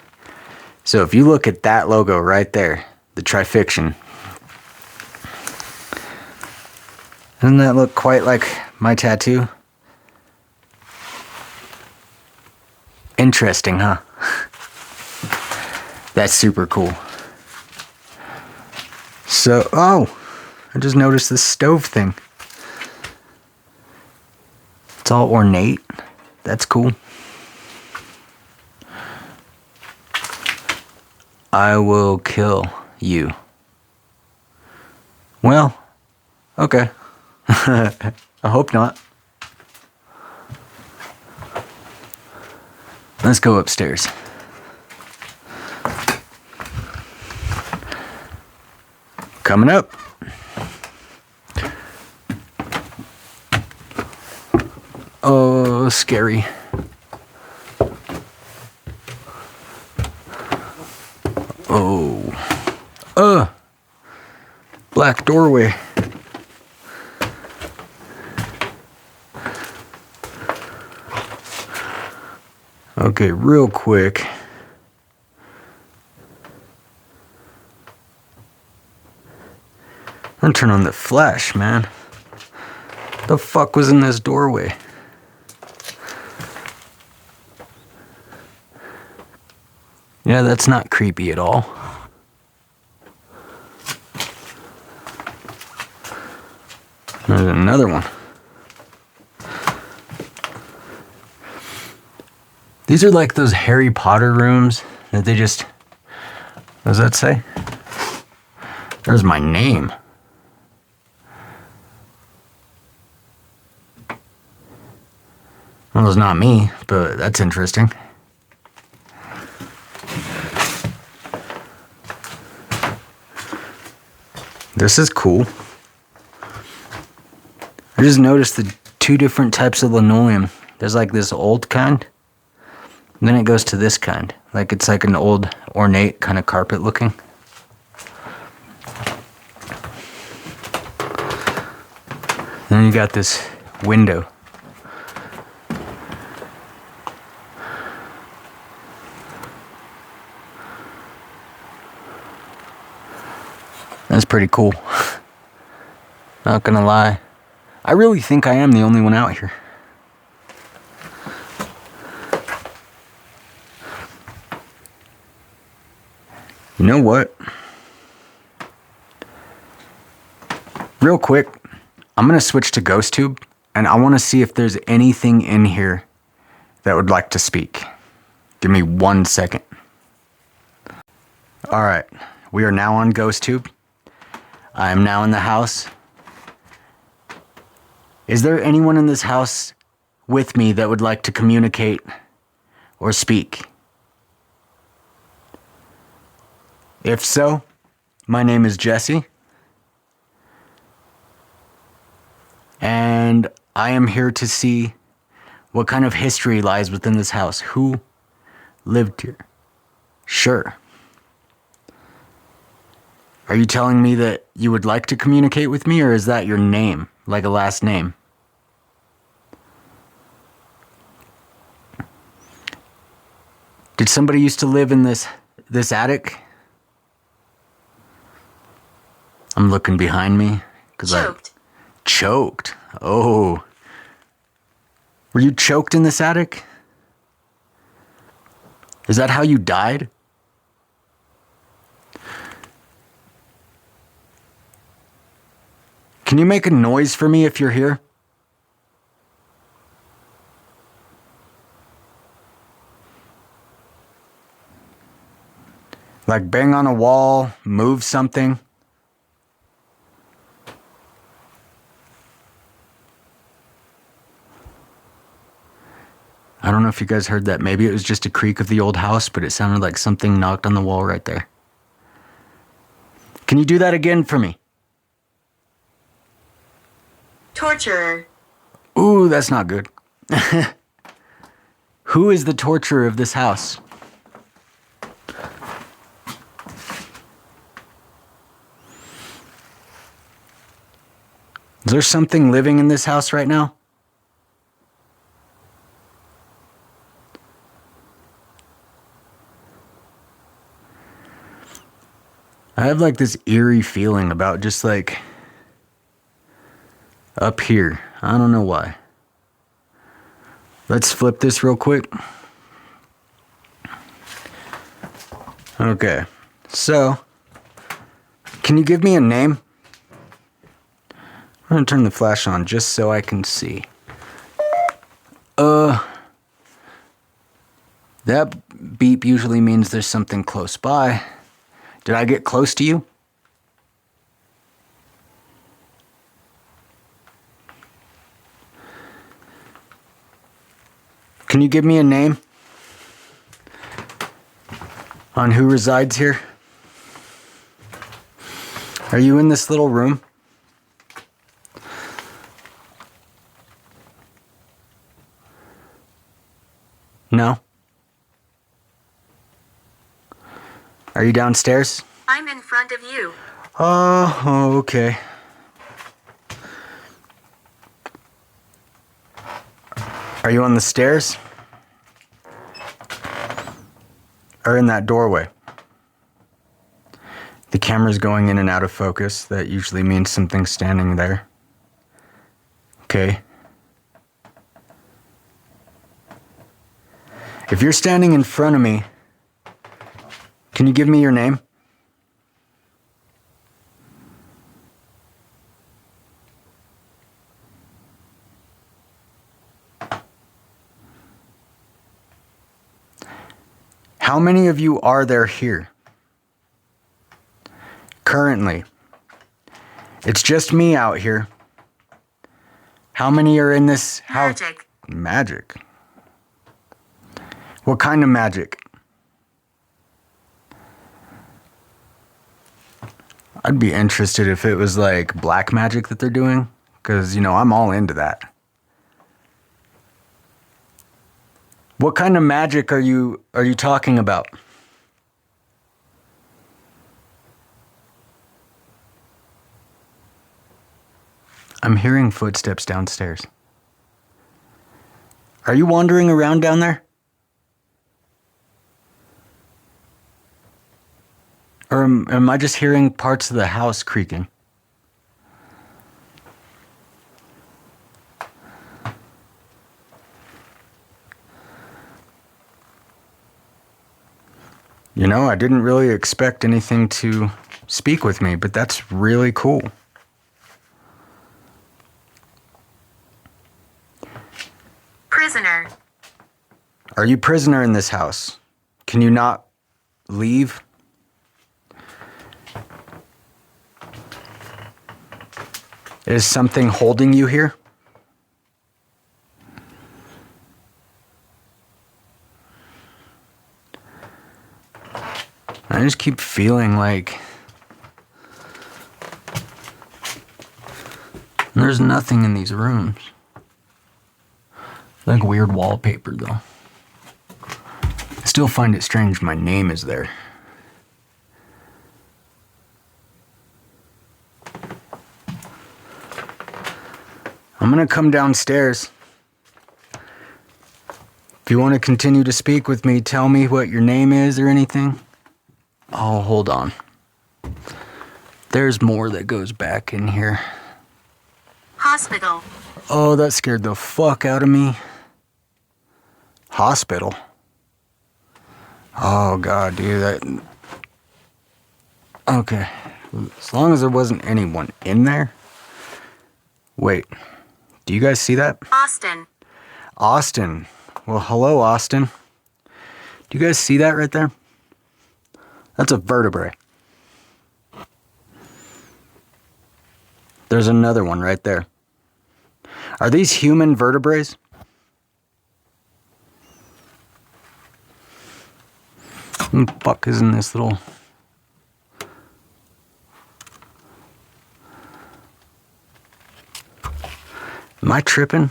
So if you look at that logo right there, the Trifiction, doesn't that look quite like my tattoo? Interesting, huh? That's super cool. So, oh, I just noticed this stove thing. It's all ornate. That's cool. I will kill you. Well, okay. I hope not. Let's go upstairs. Coming up. Oh, scary. Oh. Black doorway. Okay, real quick. I'm gonna turn on the flash, man. The fuck was in this doorway? Yeah, that's not creepy at all. There's another one. These are like those Harry Potter rooms that they just... What does that say? There's my name. Well, it's not me, but that's interesting. This is cool. I just noticed the two different types of linoleum. There's like this old kind, and then it goes to this kind. Like it's like an old ornate kind of carpet looking. Then you got this window. That's pretty cool. Not gonna lie. I really think I am the only one out here. You know what? Real quick, I'm gonna switch to GhostTube and I want to see if there's anything in here that would like to speak. Give me 1 second. All right, we are now on GhostTube. I am now in the house. Is there anyone in this house with me that would like to communicate or speak? If so, my name is Jesse, and I am here to see what kind of history lies within this house. Who lived here? Sure. Are you telling me that you would like to communicate with me, or is that your name, like a last name? Did somebody used to live in this attic? I'm looking behind me. Choked. Oh. Were you choked in this attic? Is that how you died? Can you make a noise for me if you're here? Like bang on a wall, move something. I don't know if you guys heard that. Maybe it was just a creak of the old house, but it sounded like something knocked on the wall right there. Can you do that again for me? Torturer. Ooh, that's not good. Who is the torturer of this house? Is there something living in this house right now? I have like this eerie feeling about just like up here. I don't know why. Let's flip this real quick. Okay, so can you give me a name? I'm gonna turn the flash on just so I can see. That beep usually means there's something close by. Did I get close to you? Can you give me a name on who resides here? Are you in this little room? No? Are you downstairs? I'm in front of you. Oh, okay. Are you on the stairs? Or in that doorway? The camera's going in and out of focus. That usually means something's standing there. Okay. If you're standing in front of me, can you give me your name? How many of you are there here? Currently. It's just me out here. How many are in this house? Magic. Magic. What kind of magic? I'd be interested if it was like black magic that they're doing, because, you know, I'm all into that. What kind of magic are you talking about? I'm hearing footsteps downstairs. Are you wandering around down there? Or am I just hearing parts of the house creaking? You know, I didn't really expect anything to speak with me, but that's really cool. Are you prisoner in this house? Can you not leave? Is something holding you here? I just keep feeling like there's nothing in these rooms. Like weird wallpaper though. I still find it strange my name is there. I'm gonna come downstairs. If you want to continue to speak with me, tell me what your name is or anything. Oh, hold on. There's more that goes back in here. Hospital. Oh, that scared the fuck out of me. Hospital. Oh god, dude, that... Okay. As long as there wasn't anyone in there. Wait. Do you guys see that? Austin. Austin. Well, hello, Austin. Do you guys see that right there? That's a vertebrae. There's another one right there. Are these human vertebrae? Who the fuck is in this little... Am I tripping?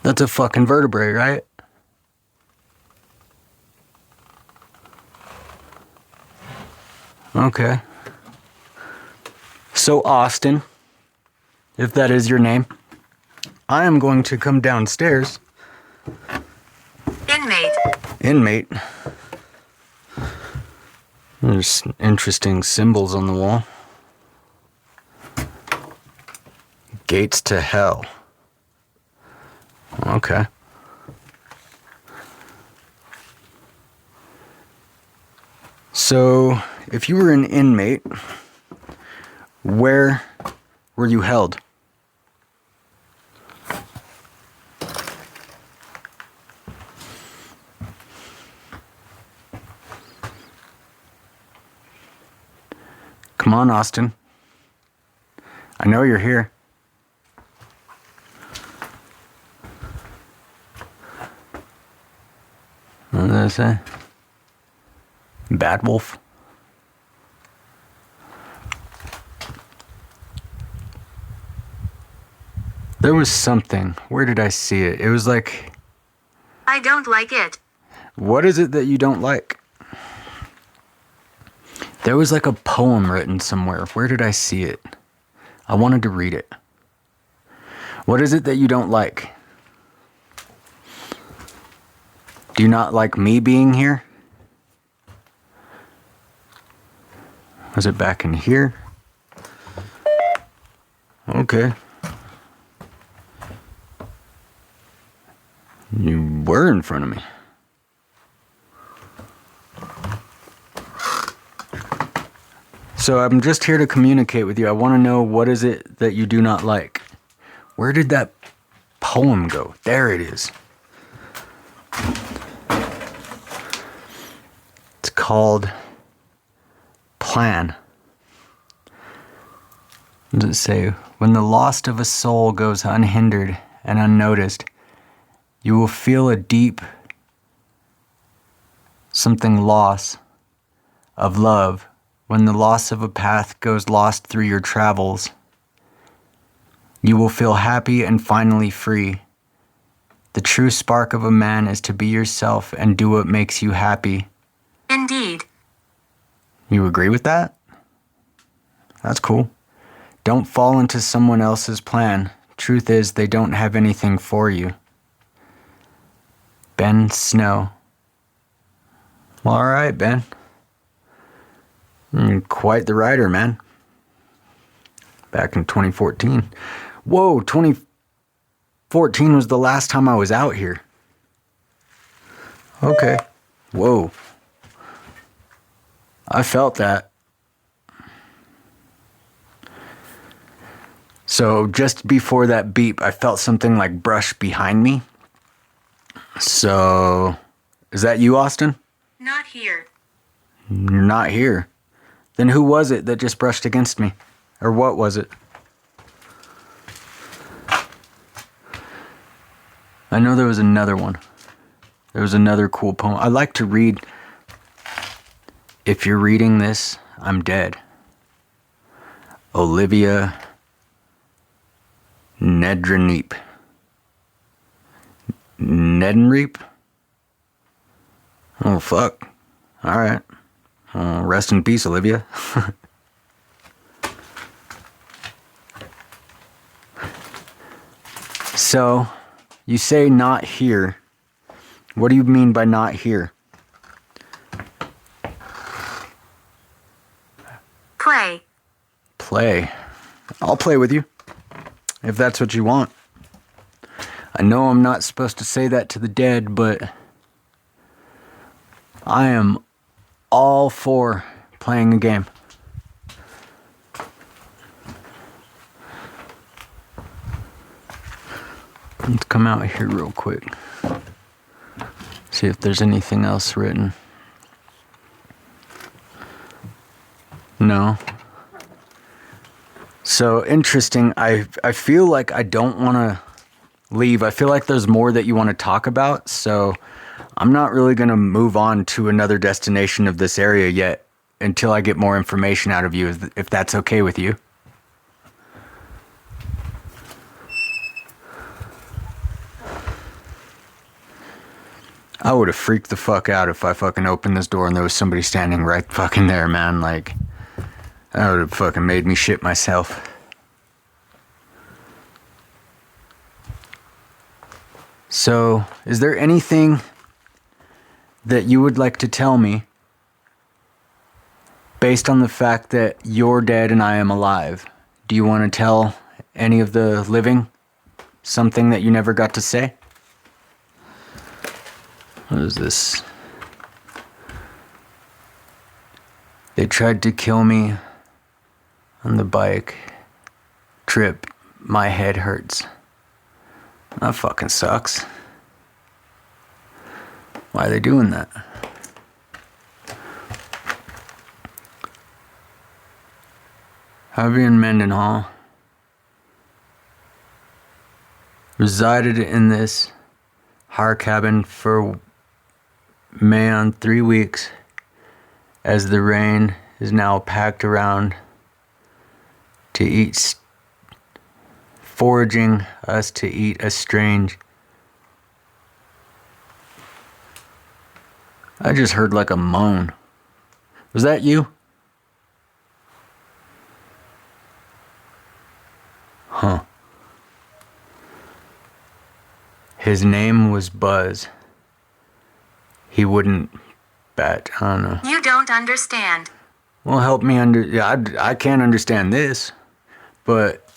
That's a fucking vertebrae, right? Okay. So, Austin, if that is your name, I am going to come downstairs. Inmate. Inmate. There's interesting symbols on the wall. Gates to hell. Okay. So, if you were an inmate, where were you held? Come on, Austin. I know you're here. What did I say? Bad wolf. There was something. Where did I see it? It was like... I don't like it. What is it that you don't like? There was like a poem written somewhere. Where did I see it? I wanted to read it. What is it that you don't like? Do you not like me being here? Was it back in here? Okay. You were in front of me. So I'm just here to communicate with you. I want to know, what is it that you do not like? Where did that poem go? There it is. It's called Plan. What does it say? When the loss of a soul goes unhindered and unnoticed, you will feel a deep something loss of love. When the loss of a path goes lost through your travels, you will feel happy and finally free. The true spark of a man is to be yourself and do what makes you happy. Indeed. You agree with that? That's cool. Don't fall into someone else's plan. Truth is, they don't have anything for you. Ben Snow. Well, all right, Ben. You're quite the writer, man. Back in 2014. Whoa, 2014 was the last time I was out here. Okay. Whoa. I felt that. So just before that beep, I felt something like brush behind me. So, is that you, Austin? Not here. You're not here. Then who was it that just brushed against me? Or what was it? I know there was another one. There was another cool poem. I like to read. If you're reading this, I'm dead. Olivia Nedrenreep. Nedenreep? Oh, fuck. All right. Rest in peace, Olivia. So, you say not here. What do you mean by not here? Play. Play. I'll play with you, if that's what you want. I know I'm not supposed to say that to the dead, but I am all for playing a game. Let's come out here real quick. See if there's anything else written. No. So interesting. I feel like I don't want to leave. I feel like there's more that you want to talk about. So I'm not really going to move on to another destination of this area yet until I get more information out of you, if that's okay with you. I would have freaked the fuck out if I fucking opened this door and there was somebody standing right fucking there, man. Like, that would have fucking made me shit myself. So, is there anything that you would like to tell me based on the fact that you're dead and I am alive? Do you want to tell any of the living something that you never got to say? What is this? They tried to kill me on the bike trip. My head hurts. That fucking sucks. Why are they doing that? Harvey and Mendenhall resided in this har cabin for man 3 weeks, as the rain is now packed around to eat, foraging us to eat a strange. I just heard like a moan. Was that you? Huh. His name was Buzz. He wouldn't bat. I don't know. You don't understand. Well, help me I can't understand this, but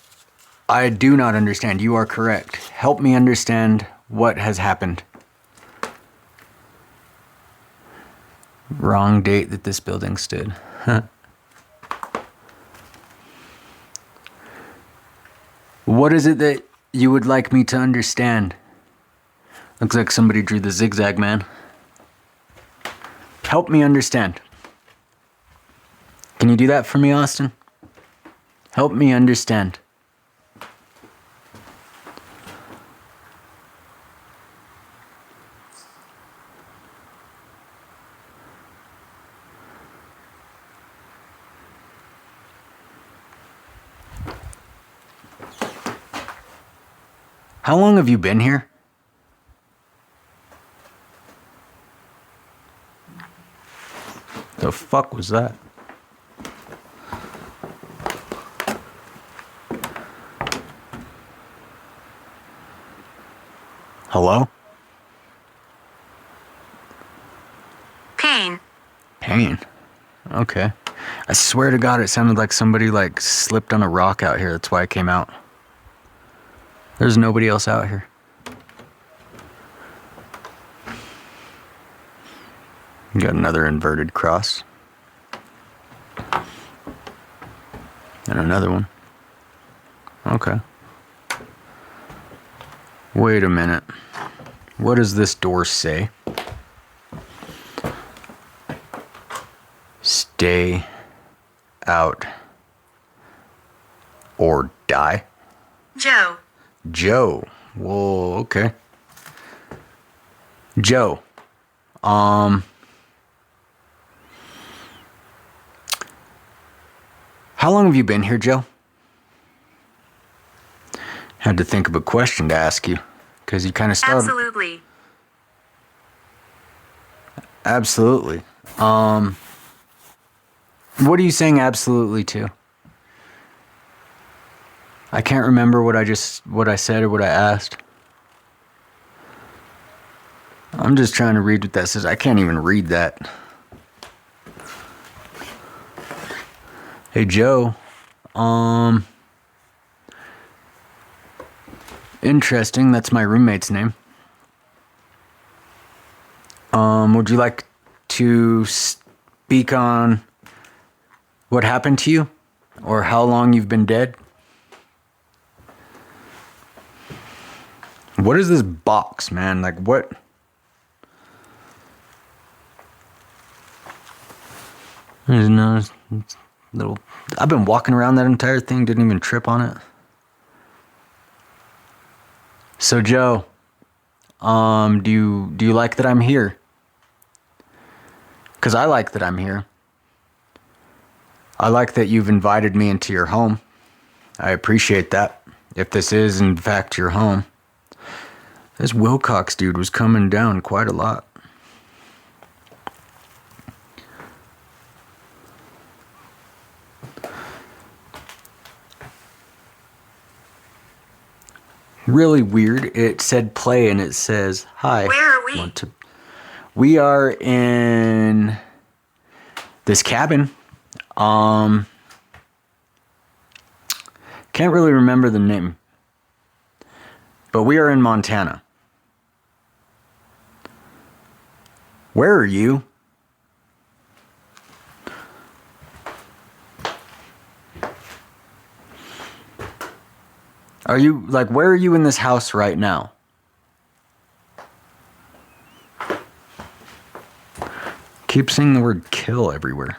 I do not understand. You are correct. Help me understand what has happened. Wrong date that this building stood. What is it that you would like me to understand? Looks like somebody drew the zigzag man. Help me understand. Can you do that for me, Austin? Help me understand. How long have you been here? The fuck was that? Hello? Pain. Pain. Okay. I swear to God, it sounded like somebody like slipped on a rock out here. That's why I came out. There's nobody else out here. You got another inverted cross. And another one. Okay. Wait a minute. What does this door say? Stay out or die? Joe. Joe. Whoa, okay. Joe. How long have you been here, Joe? Had to think of a question to ask you, because you kind of started. Absolutely. Absolutely. What are you saying absolutely to? I can't remember what I said or what I asked. I'm just trying to read what that says. I can't even read that. Hey, Joe. Interesting. That's my roommate's name. Would you like to speak on what happened to you? Or how long you've been dead? What is this box, man? Like, what? There's no little... I've been walking around that entire thing, didn't even trip on it. So, Joe, do you like that I'm here? Because I like that I'm here. I like that you've invited me into your home. I appreciate that, if this is, in fact, your home. This Wilcox dude was coming down quite a lot. Really weird. It said play and it says hi. Where are we? We are in this cabin. Can't really remember the name. But we are in Montana. Where are you? Are you, like, where are you in this house right now? Keep seeing the word kill everywhere.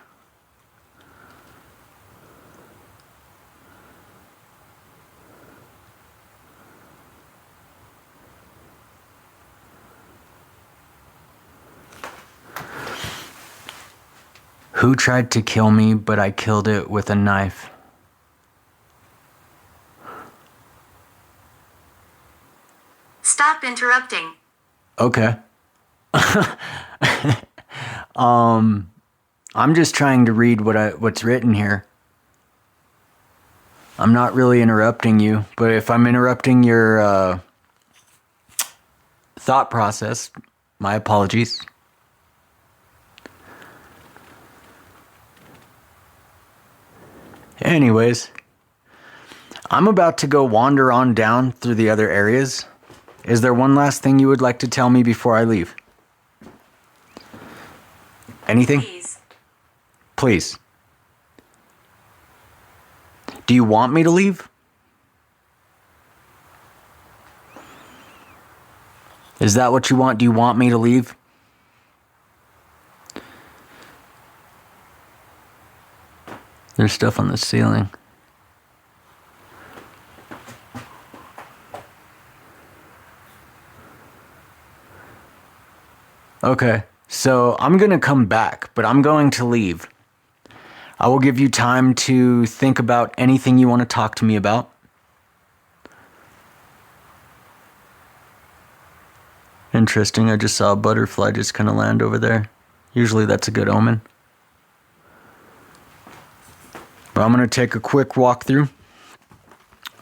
Who tried to kill me, but I killed it with a knife? Stop interrupting. Okay. I'm just trying to read what's written here. I'm not really interrupting you, but if I'm interrupting your thought process, my apologies. Anyways, I'm about to go wander on down through the other areas. Is there one last thing you would like to tell me before I leave? Anything? Please. Please. Do you want me to leave? Is that what you want? Do you want me to leave? There's stuff on the ceiling. Okay, so I'm gonna come back, but I'm going to leave. I will give you time to think about anything you want to talk to me about. Interesting, I just saw a butterfly just kind of land over there. Usually that's a good omen. But I'm going to take a quick walk through.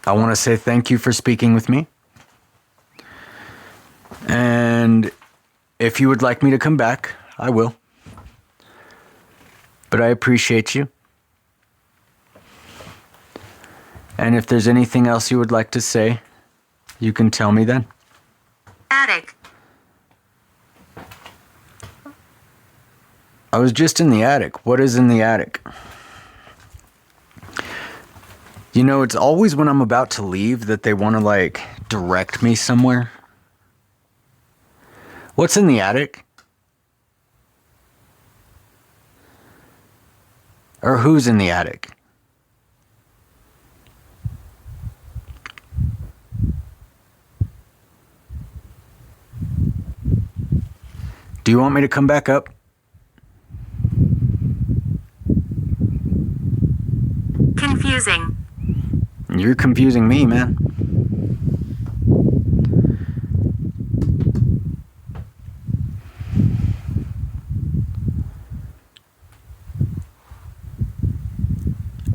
I want to say thank you for speaking with me. And if you would like me to come back, I will. But I appreciate you. And if there's anything else you would like to say, you can tell me then. Attic. I was just in the attic. What is in the attic? You know, it's always when I'm about to leave that they want to, like, direct me somewhere. What's in the attic? Or who's in the attic? Do you want me to come back up? Confusing. You're confusing me, man.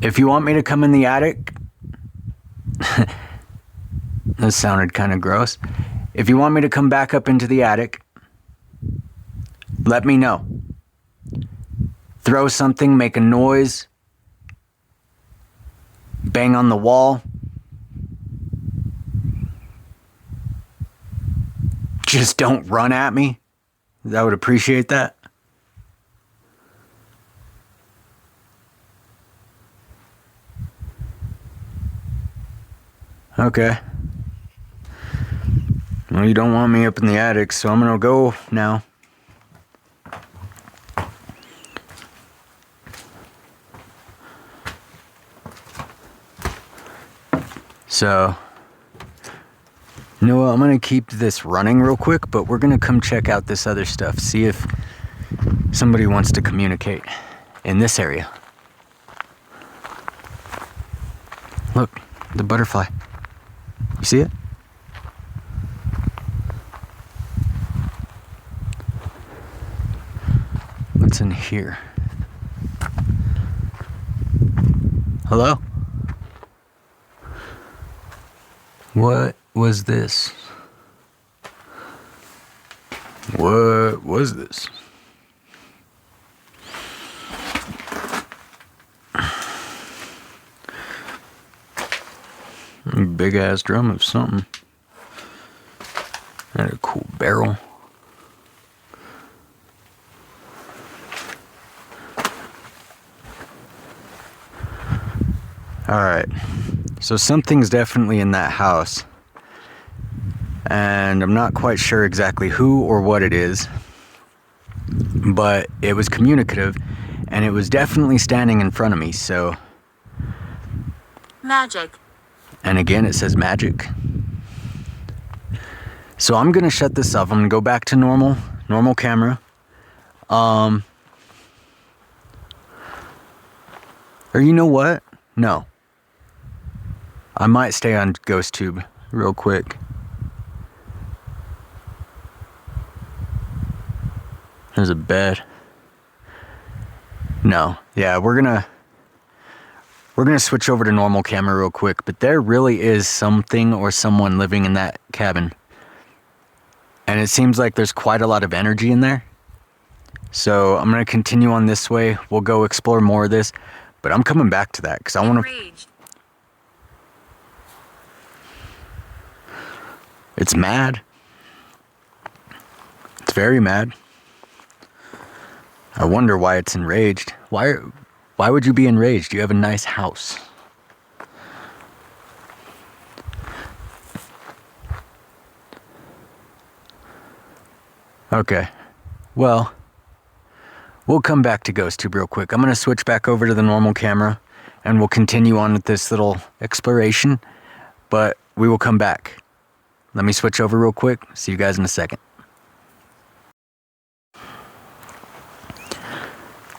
If you want me to come in the attic, this sounded kind of gross. If you want me to come back up into the attic, let me know. Throw something, make a noise, bang on the wall. Just don't run at me. I would appreciate that. Okay. Well, you don't want me up in the attic, so I'm gonna go now. So, you know what, I'm gonna keep this running real quick, but we're gonna come check out this other stuff, see if somebody wants to communicate in this area. Look, the butterfly. You see it? What's in here? Hello? What was this? What was this? Big ass drum of something. And a cool barrel. Alright, so something's definitely in that house. And I'm not quite sure exactly who or what it is. But it was communicative, and it was definitely standing in front of me, so... Magic. And again, it says magic. So I'm gonna shut this off. I'm gonna go back to normal camera. Or you know what? No. I might stay on GhostTube real quick. There's a bed. No. Yeah, we're gonna switch over to normal camera real quick, but there really is something or someone living in that cabin. And it seems like there's quite a lot of energy in there. So I'm gonna continue on this way. We'll go explore more of this, but I'm coming back to that because I want to... It's mad. It's very mad. I wonder why it's enraged. Why would you be enraged? You have a nice house. Okay. Well, we'll come back to GhostTube real quick. I'm going to switch back over to the normal camera and we'll continue on with this little exploration, but we will come back. Let me switch over real quick. See you guys in a second.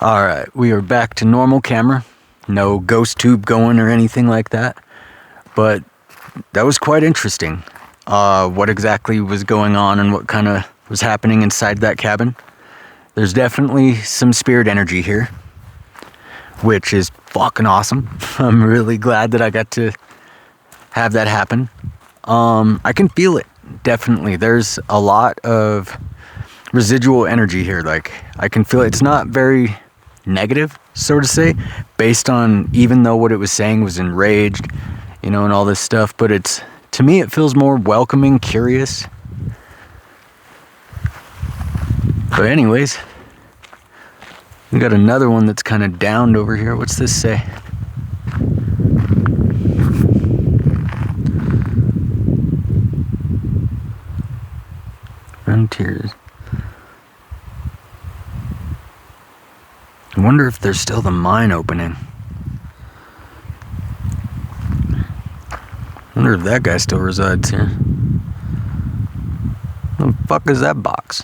Alright, we are back to normal camera. No GhostTube going or anything like that. But that was quite interesting. What exactly was going on and what kind of was happening inside that cabin. There's definitely some spirit energy here, which is fucking awesome. I'm really glad that I got to have that happen. I can feel it, definitely. There's a lot of residual energy here. Like, I can feel it. It's not very negative, so to say, based on, even though what it was saying was enraged, you know, and all this stuff, but it's, to me, it feels more welcoming, curious. But anyways, we got another one that's kind of downed over here. What's this say? volunteers. I wonder if there's still the mine opening. I wonder if that guy still resides here. What the fuck is that box?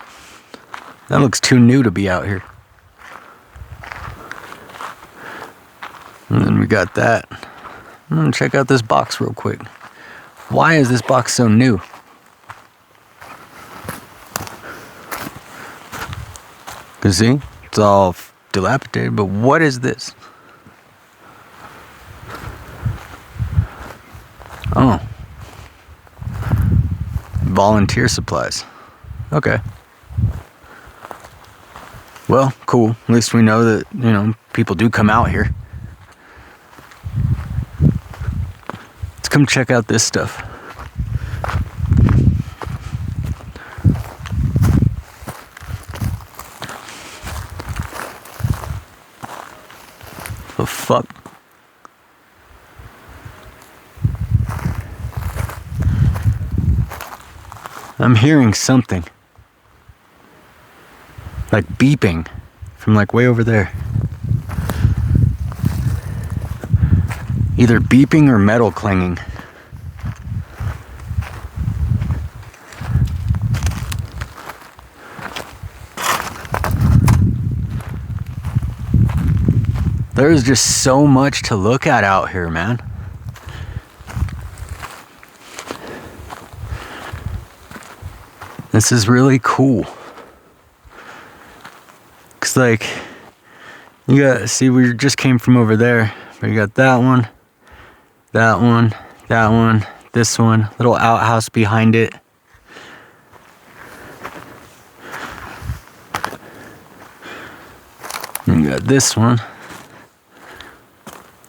That looks too new to be out here. And then we got that. I'm gonna check out this box real quick. Why is this box so new? Cause see, it's all dilapidated, but what is this? Oh. Volunteer supplies. Okay. Well, cool. At least we know that, you know, people do come out here. Let's come check out this stuff. The fuck? I'm hearing something. Like beeping from like way over there. Either beeping or metal clanging. There's just so much to look at out here, man. This is really cool. Cause like, you got, see, we just came from over there, but you got that one, that one, that one, this one, little outhouse behind it. And you got this one.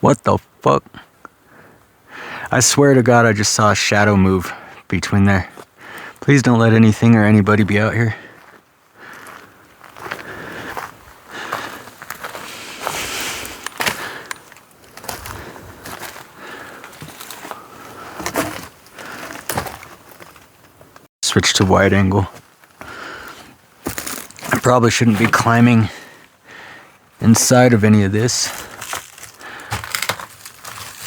What the fuck? I swear to God, I just saw a shadow move between there. Please don't let anything or anybody be out here. Switch to wide angle. I probably shouldn't be climbing inside of any of this,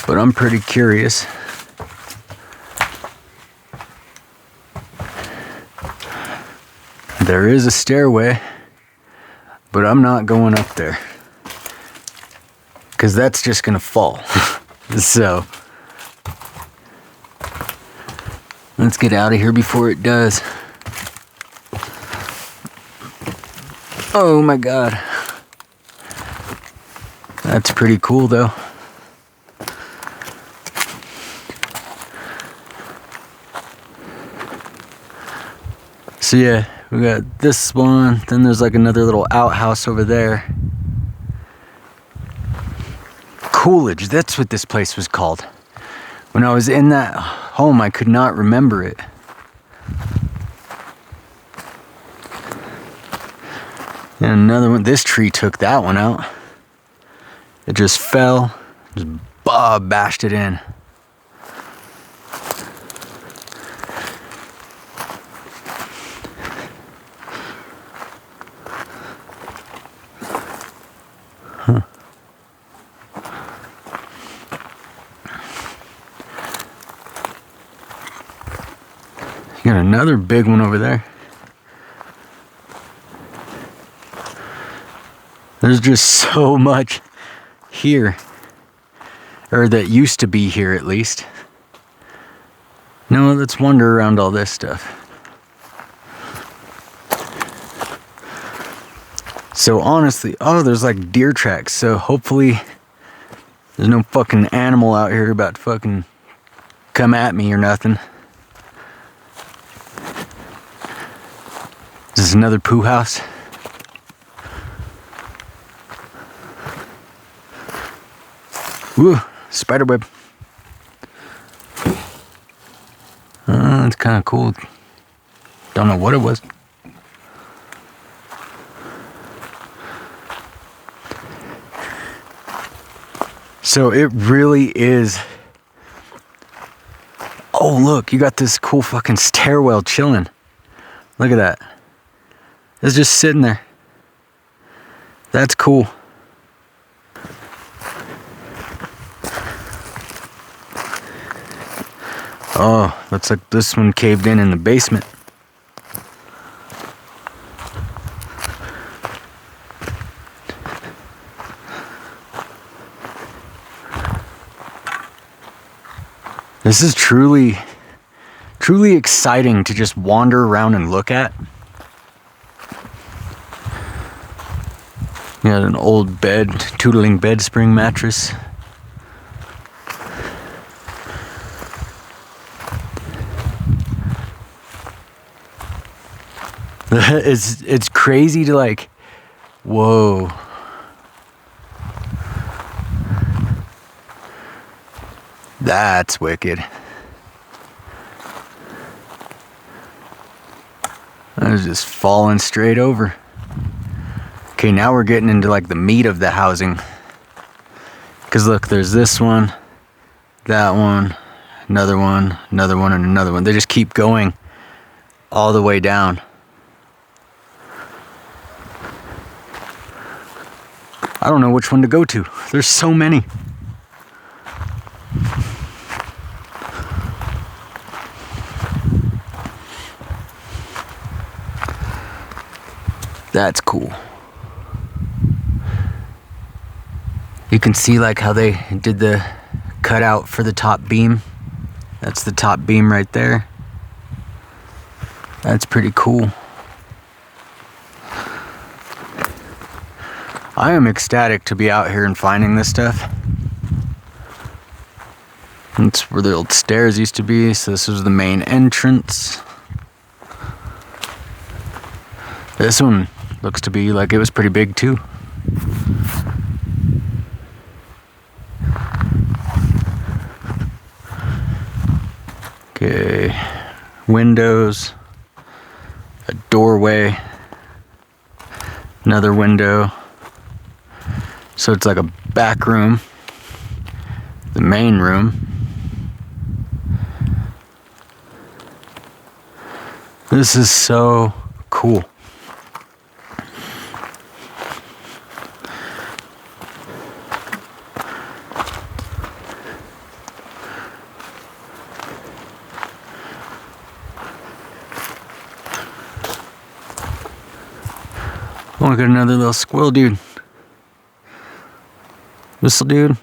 but I'm pretty curious. There is a stairway, but I'm not going up there because that's just gonna fall. So let's get out of here before it does. Oh my God. That's pretty cool though. So yeah, we got this one, then there's like another little outhouse over there. Coolidge, that's what this place was called. When I was in that home, I could not remember it. And another one, this tree took that one out. It just fell, just bashed it in. Huh. You got another big one over there. There's just so much here, or that used to be here at least. Now let's wander around all this stuff. So honestly, oh, there's like deer tracks, so hopefully there's no fucking animal out here about to fucking come at me or nothing. This is another poo house. Woo, spider web. That's kind of cool. Don't know what it was. So it really is. Oh, look, you got this cool fucking stairwell chilling. Look at that. It's just sitting there. That's cool. Oh, looks like this one caved in the basement. This is truly exciting to just wander around and look at. You got an old bed, tootling bed spring mattress. It's crazy to like, whoa. That's wicked. I was just falling straight over. Okay, now we're getting into like the meat of the housing. Because look, there's this one, that one, another one, another one, and another one. They just keep going all the way down. I don't know which one to go to. There's so many. That's cool. You can see like how they did the cutout for the top beam. That's the top beam right there. That's pretty cool. I am ecstatic to be out here and finding this stuff. That's where the old stairs used to be, so this was the main entrance. This one looks to be like it was pretty big too. Okay, windows, a doorway, another window. So it's like a back room, the main room. This is so cool. Oh, I got another little squirrel dude. This little dude.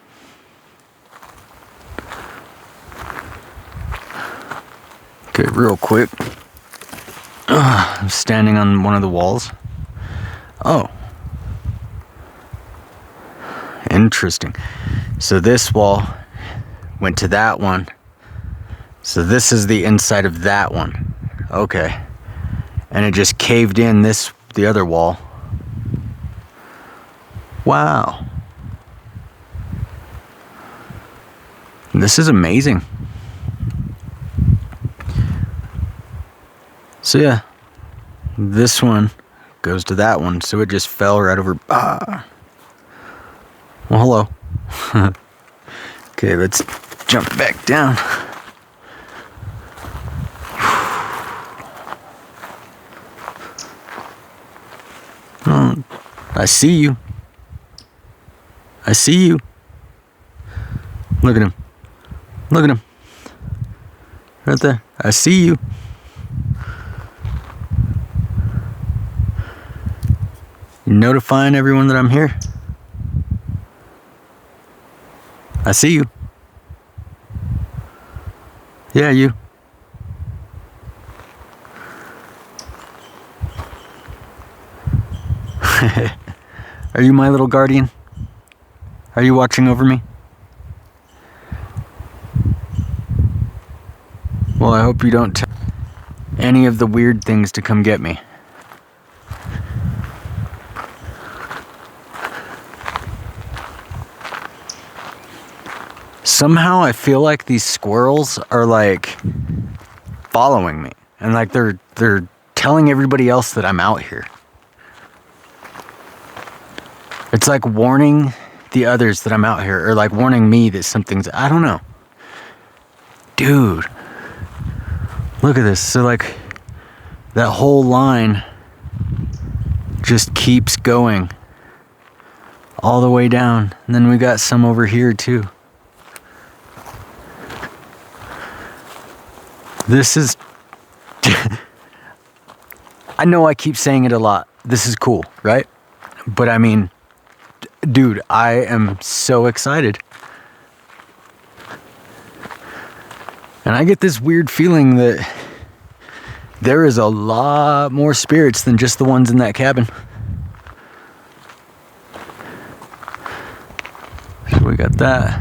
Okay, real quick. I'm standing on one of the walls. Oh. Interesting. So this wall went to that one. So this is the inside of that one. Okay. And it just caved in the other wall. Wow. This is amazing. So yeah, this one goes to that one, so it just fell right over. Well, hello. Okay, let's jump back down. Oh, I see you. I see you. Look at him. Look at him. Right there. I see you. You're notifying everyone that I'm here. I see you. Yeah, you. Are you my little guardian? Are you watching over me? Well, I hope you don't tell any of the weird things to come get me. Somehow I feel like these squirrels are like following me, and like they're telling everybody else that I'm out here. It's like warning the others that I'm out here, or like warning me that something's, I don't know. Dude, look at this. So like that whole line just keeps going all the way down. And then we got some over here too. This is... I know I keep saying it a lot. This is cool, right? But I mean, dude, I am so excited. And I get this weird feeling that there is a lot more spirits than just the ones in that cabin. So we got that.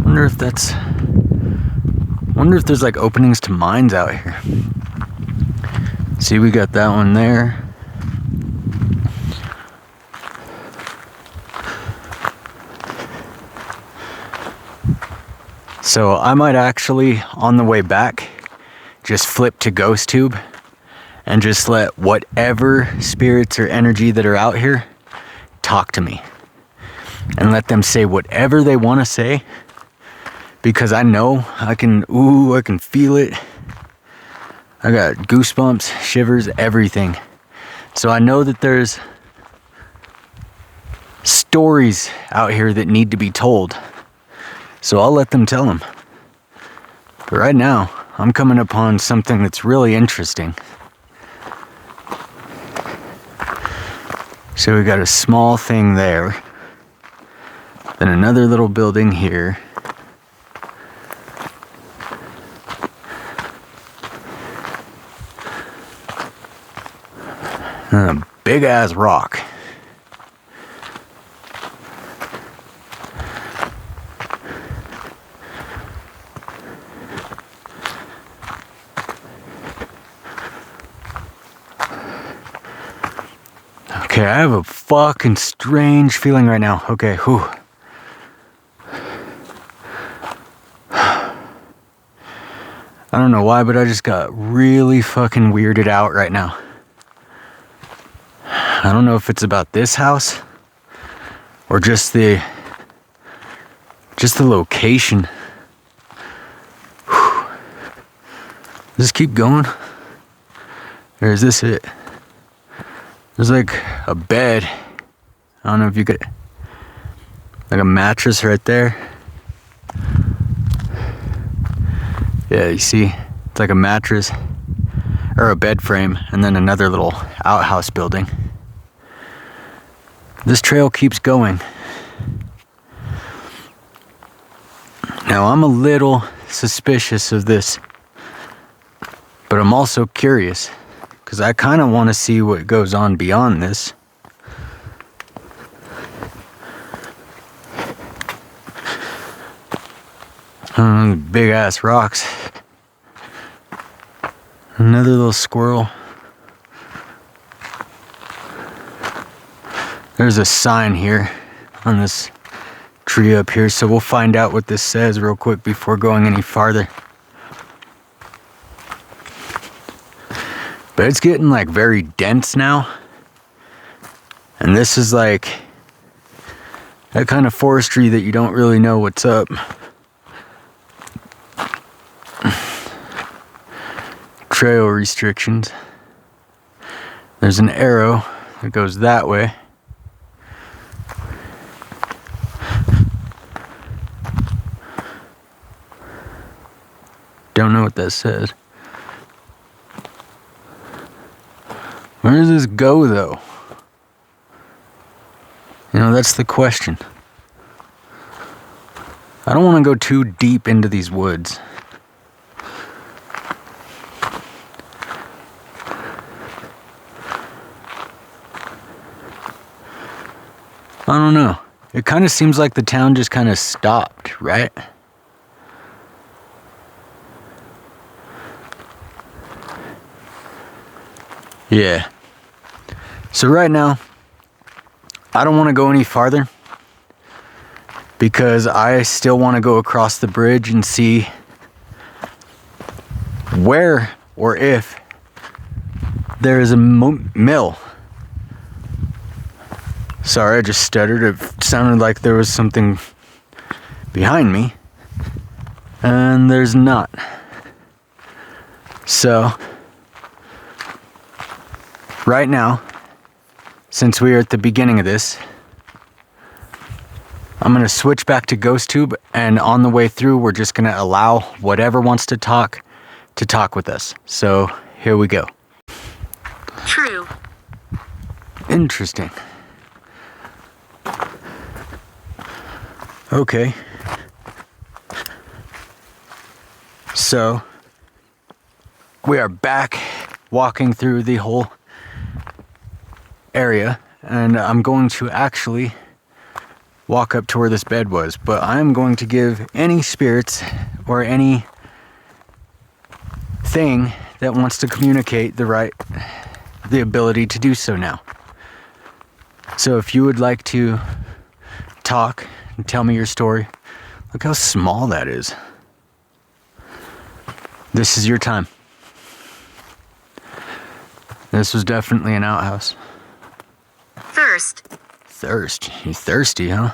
Wonder if there's like openings to mines out here. See, we got that one there. So I might actually, on the way back, just flip to Ghost Tube and just let whatever spirits or energy that are out here talk to me. And let them say whatever they want to say. Because I know I can feel it. I got goosebumps, shivers, everything. So I know that there's stories out here that need to be told. So I'll let them tell them. But right now, I'm coming upon something that's really interesting. So we got a small thing there. Then another little building here. And a big ass rock. Okay, I have a fucking strange feeling right now. Okay, whew. I don't know why, but I just got really fucking weirded out right now. I don't know if it's about this house or just the location. Whew. Just keep going. Or is this it? There's like a bed. I don't know if you could, like a mattress right there. Yeah, you see, it's like a mattress or a bed frame, and then another little outhouse building. This trail keeps going. Now I'm a little suspicious of this, but I'm also curious. Because I kind of want to see what goes on beyond this. Big ass rocks. Another little squirrel. There's a sign here on this tree up here, so we'll find out what this says real quick before going any farther. But it's getting like very dense now. And this is like that kind of forestry that you don't really know what's up. Trail restrictions. There's an arrow that goes that way. Don't know what that says. Where does this go, though? You know, that's the question. I don't want to go too deep into these woods. I don't know. It kind of seems like the town just kind of stopped, right? Yeah. So right now, I don't want to go any farther because I still want to go across the bridge and see where or if there is a mill. Sorry, I just stuttered. It sounded like there was something behind me, and there's not. So right now, since we are at the beginning of this, I'm going to switch back to GhostTube, and on the way through, we're just going to allow whatever wants to talk with us. So here we go. True. Interesting. Okay. So we are back walking through the whole area, and I'm going to actually walk up to where this bed was, but I'm going to give any spirits or any thing that wants to communicate the ability to do so now. So if you would like to talk and tell me your story, look how small that is. This is your time. This was definitely an outhouse. Thirst. Thirst. You thirsty, huh?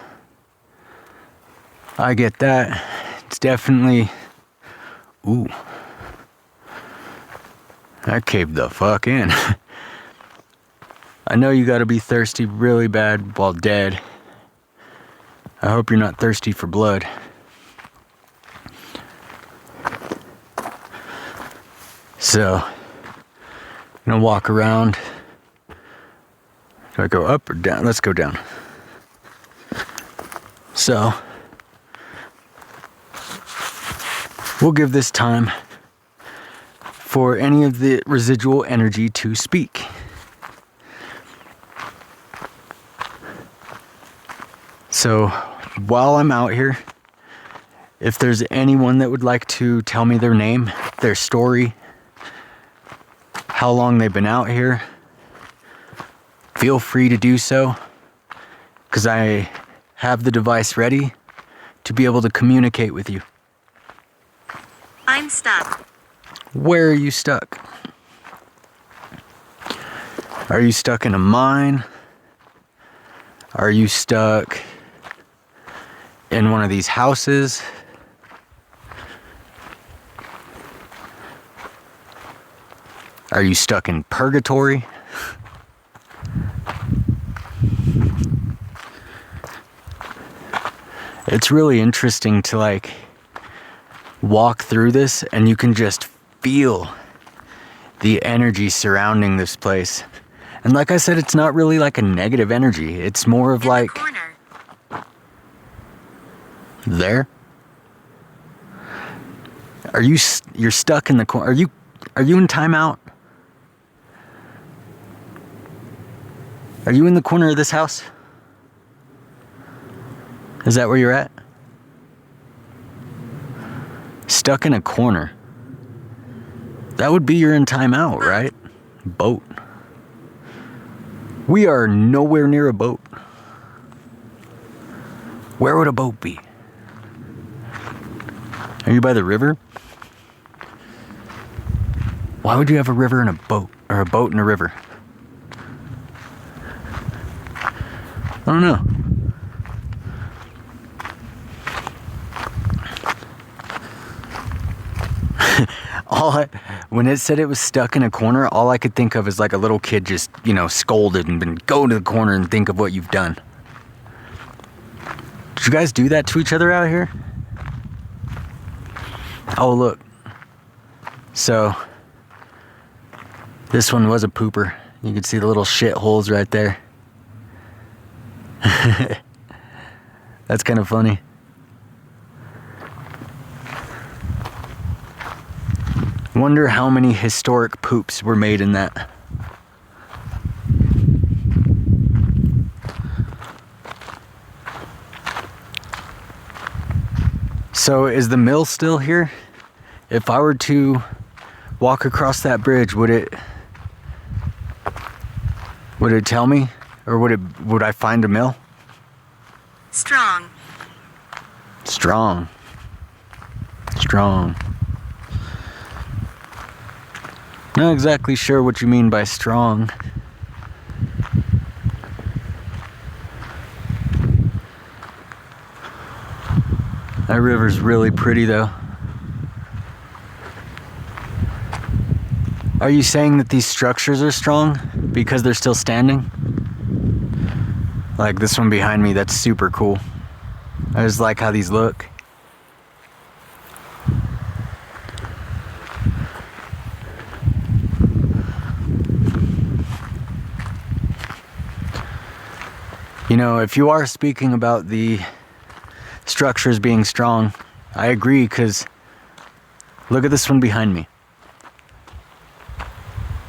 I get that. It's definitely... Ooh. That caved the fuck in. I know you gotta be thirsty really bad while dead. I hope you're not thirsty for blood. So, I'm gonna walk around. Do I go up or down? Let's go down. So, we'll give this time for any of the residual energy to speak. So, while I'm out here, if there's anyone that would like to tell me their name, their story, how long they've been out here, feel free to do so, because I have the device ready to be able to communicate with you. I'm stuck. Where are you stuck? Are you stuck in a mine? Are you stuck in one of these houses? Are you stuck in purgatory? It's really interesting to walk through this, and you can just feel the energy surrounding this place. And like I said, it's not really like a negative energy. It's more of In the corner. There? You're stuck in the corner. Are you in timeout? Are you in the corner of this house? Is that where you're at? Stuck in a corner. That would be you're in timeout, right? Boat. We are nowhere near a boat. Where would a boat be? Are you by the river? Why would you have a river and a boat? Or a boat and a river? I don't know. When it said it was stuck in a corner, all I could think of is like a little kid just, scolded and been go to the corner and think of what you've done. Did you guys do that to each other out here? Oh, look. So, this one was a pooper. You can see the little shit holes right there. That's kind of funny. Wonder how many historic poops were made in that. So is the mill still here? If I were to walk across that bridge, would it tell me? Or would I find a mill? Strong. Strong. Not exactly sure what you mean by strong. That river's really pretty though. Are you saying that these structures are strong because they're still standing? Like this one behind me, that's super cool. I just like how these look. You know, if you are speaking about the structures being strong, I agree, because look at this one behind me.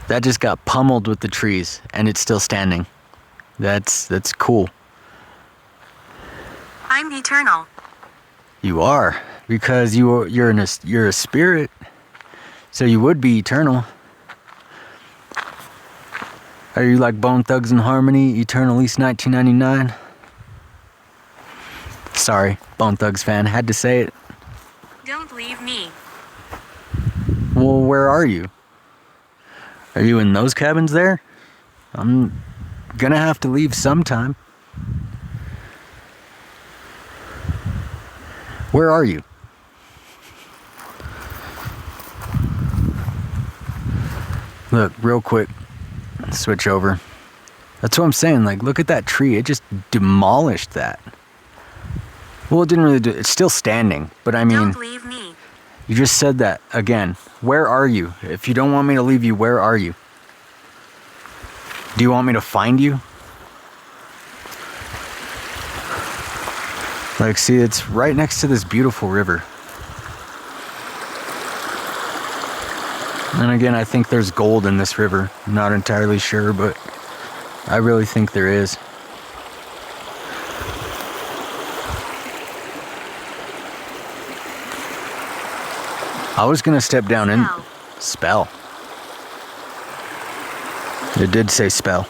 That just got pummeled with the trees and it's still standing. That's cool. I'm eternal. You are, because you're a spirit, so you would be eternal. Are you like Bone Thugs and Harmony, Eternal East 1999? Sorry, Bone Thugs fan, had to say it. Don't leave me. Well, where are you? Are you in those cabins there? I'm gonna have to leave sometime. Where are you? Look, real quick. Switch over. That's what I'm saying. Like, look at that tree. It just demolished that. Well, it didn't really do. It's still standing, but I mean, Don't leave me. you just said that again. Where are you? If you don't want me to leave you, where are you? Do you want me to find you? Like, see, it's right next to this beautiful river. And again, I think there's gold in this river. I'm not entirely sure, but I really think there is. I was gonna step down in spell. It did say spell.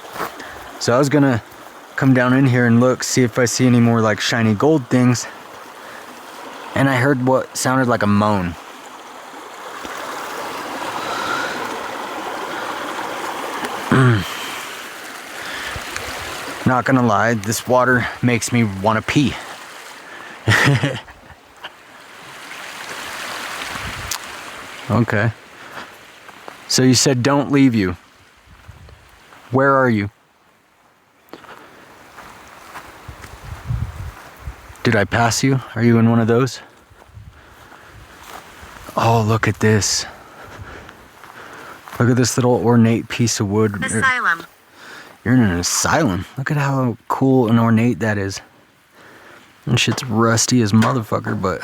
So I was gonna come down in here and look, see if I see any more like shiny gold things. And I heard what sounded like a moan. Not gonna lie, this water makes me want to pee. Okay. So you said don't leave you. Where are you? Did I pass you? Are you in one of those? Oh, look at this. Look at this little ornate piece of wood. Asylum. You're in an asylum. Look at how cool and ornate that is. And shit's rusty as motherfucker, but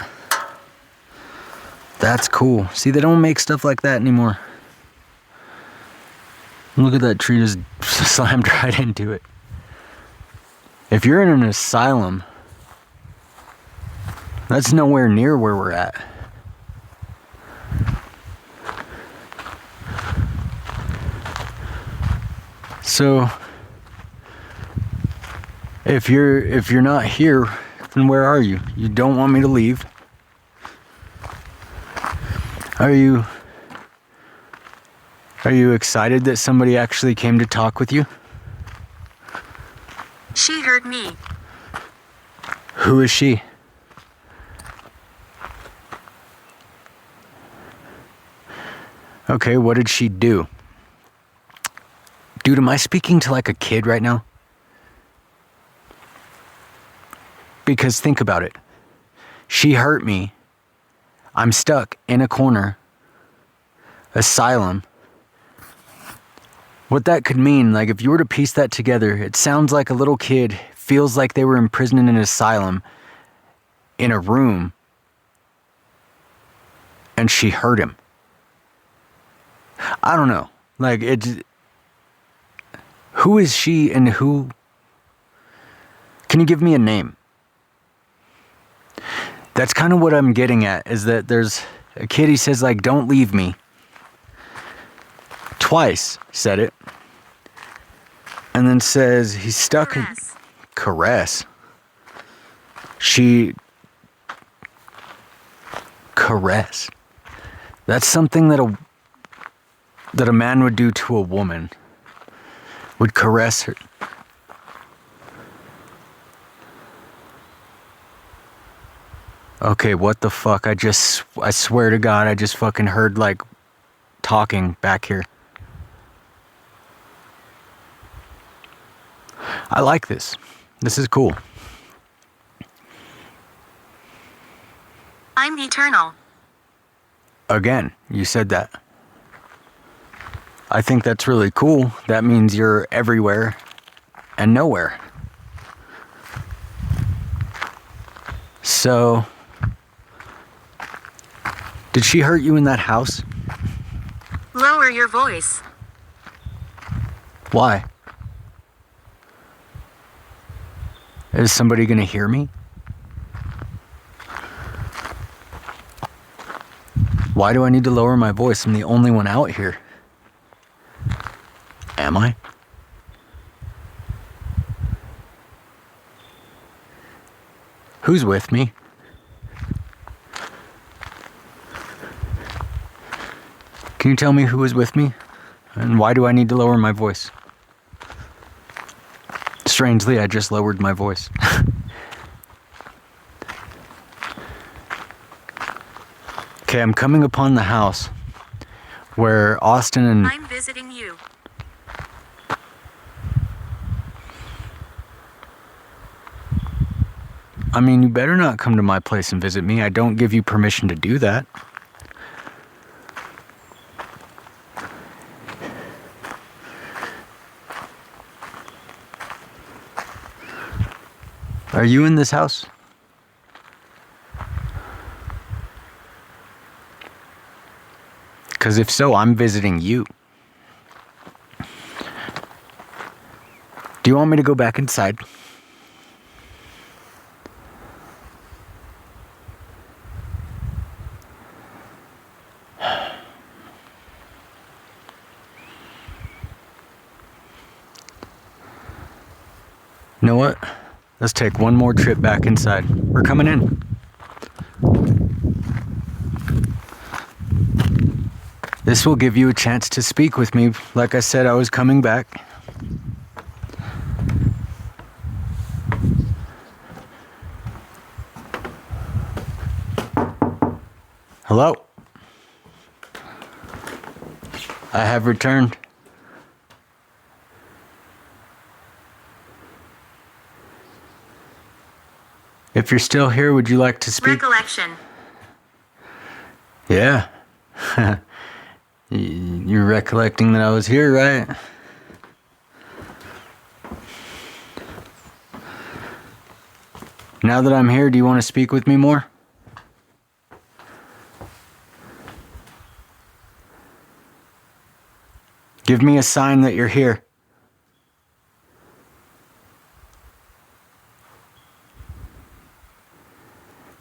that's cool. See, they don't make stuff like that anymore. Look at that tree just slammed right into it. If you're in an asylum, that's nowhere near where we're at. So if you're not here, then where are you? You don't want me to leave. Are you excited that somebody actually came to talk with you? She heard me. Who is she? Okay, what did she do? Dude, am I speaking to like a kid right now? Because think about it. She hurt me. I'm stuck in a corner. Asylum. What that could mean, like if you were to piece that together, it sounds like a little kid feels like they were imprisoned in an asylum in a room and she hurt him. I don't know. Like who is she and who? Can you give me a name? That's kind of what I'm getting at, is that there's a kid, he says like, don't leave me. Twice said it. And then says he's stuck. Caress. Caress. That's something that a man would do to a woman. Would caress her. Okay, what the fuck? I swear to God, I just fucking heard like talking back here. I like this. This is cool. I'm eternal. Again, you said that. I think that's really cool. That means you're everywhere and nowhere. So, did she hurt you in that house? Lower your voice. Why? Is somebody gonna hear me? Why do I need to lower my voice? I'm the only one out here. Am I? Who's with me? Can you tell me who is with me? And why do I need to lower my voice? Strangely, I just lowered my voice. Okay, I'm coming upon the house where Austin and... I'm visiting you. I mean, you better not come to my place and visit me. I don't give you permission to do that. Are you in this house? Because if so, I'm visiting you. Do you want me to go back inside? You know what? Let's take one more trip back inside. We're coming in. This will give you a chance to speak with me. Like I said, I was coming back. Hello? I have returned. If you're still here, would you like to speak? Recollection. Yeah. You're recollecting that I was here, right? Now that I'm here, do you want to speak with me more? Give me a sign that you're here.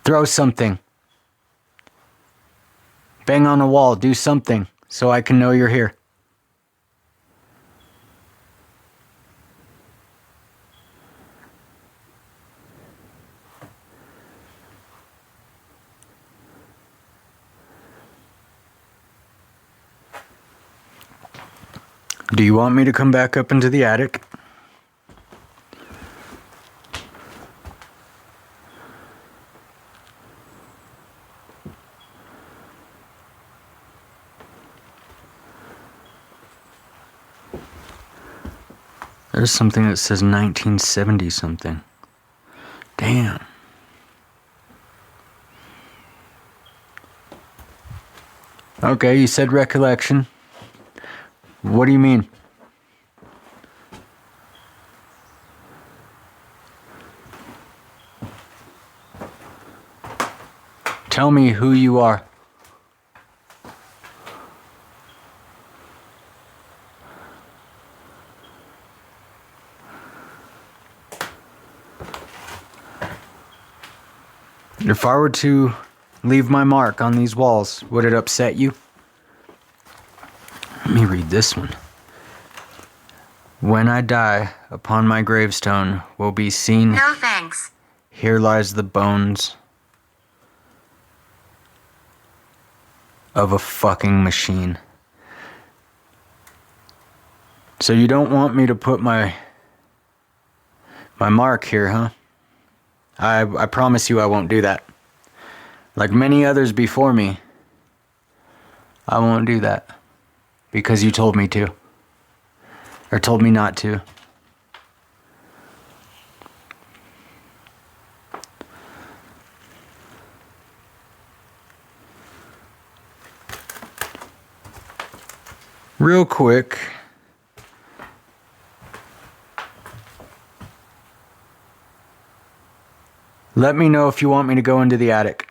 Throw something. Bang on a wall, do something so I can know you're here. Do you want me to come back up into the attic? There's something that says 1970 something. Damn. Okay, you said recollection. What do you mean? Tell me who you are. If I were to leave my mark on these walls, would it upset you? Let me read this one. When I die, upon my gravestone will be seen. No thanks. Here lies the bones of a fucking machine. So you don't want me to put my mark here, huh? I promise you I won't do that. Like many others before me, I won't do that. Because you told me to. Or told me not to. real quick. Let me know if you want me to go into the attic.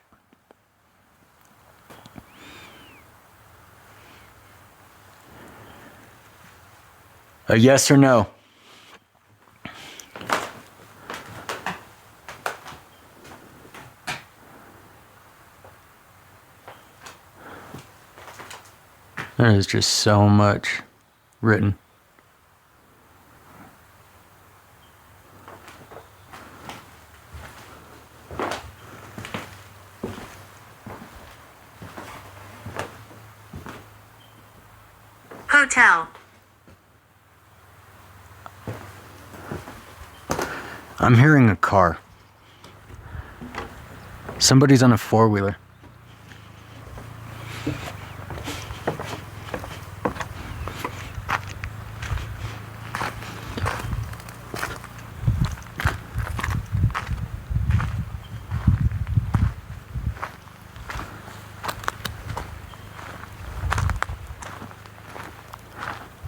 A yes or no? There's just so much written. Hotel. I'm hearing a car. Somebody's on a four-wheeler.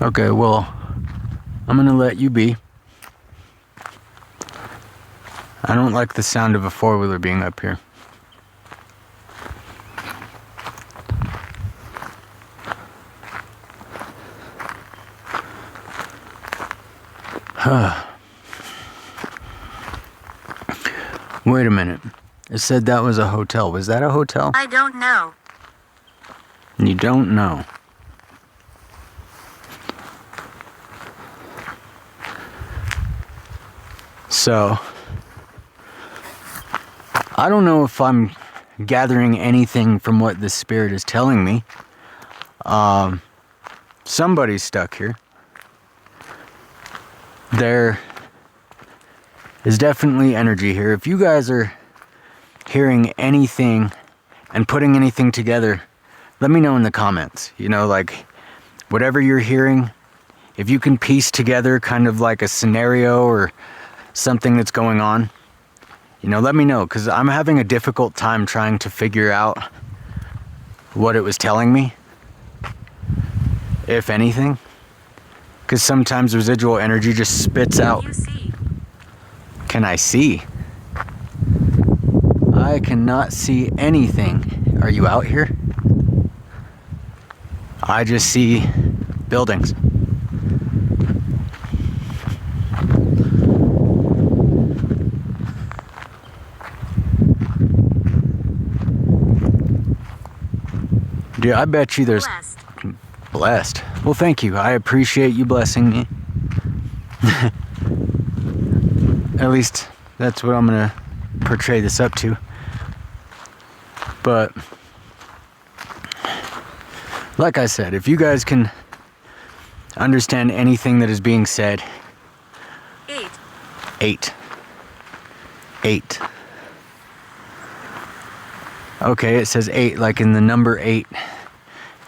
Okay, well, I'm gonna let you be. I don't like the sound of a four-wheeler being up here. Wait a minute. It said that was a hotel. Was that a hotel? I don't know. You don't know. So, I don't know if I'm gathering anything from what the spirit is telling me. Somebody's stuck here. There is definitely energy here. If you guys are hearing anything and putting anything together, let me know in the comments. You know, like, whatever you're hearing, if you can piece together kind of like a scenario or something that's going on, you know, let me know, because I'm having a difficult time trying to figure out what it was telling me, if anything, because sometimes residual energy just spits out. You see. Can I see? I cannot see anything. Are you out here? I just see buildings. Dude, I bet you there's... Blessed. Blessed. Well, thank you. I appreciate you blessing me. At least that's what I'm gonna portray this up to. But like I said, if you guys can understand anything that is being said. 8. 8. 8. Okay, it says 8, like in the number 8.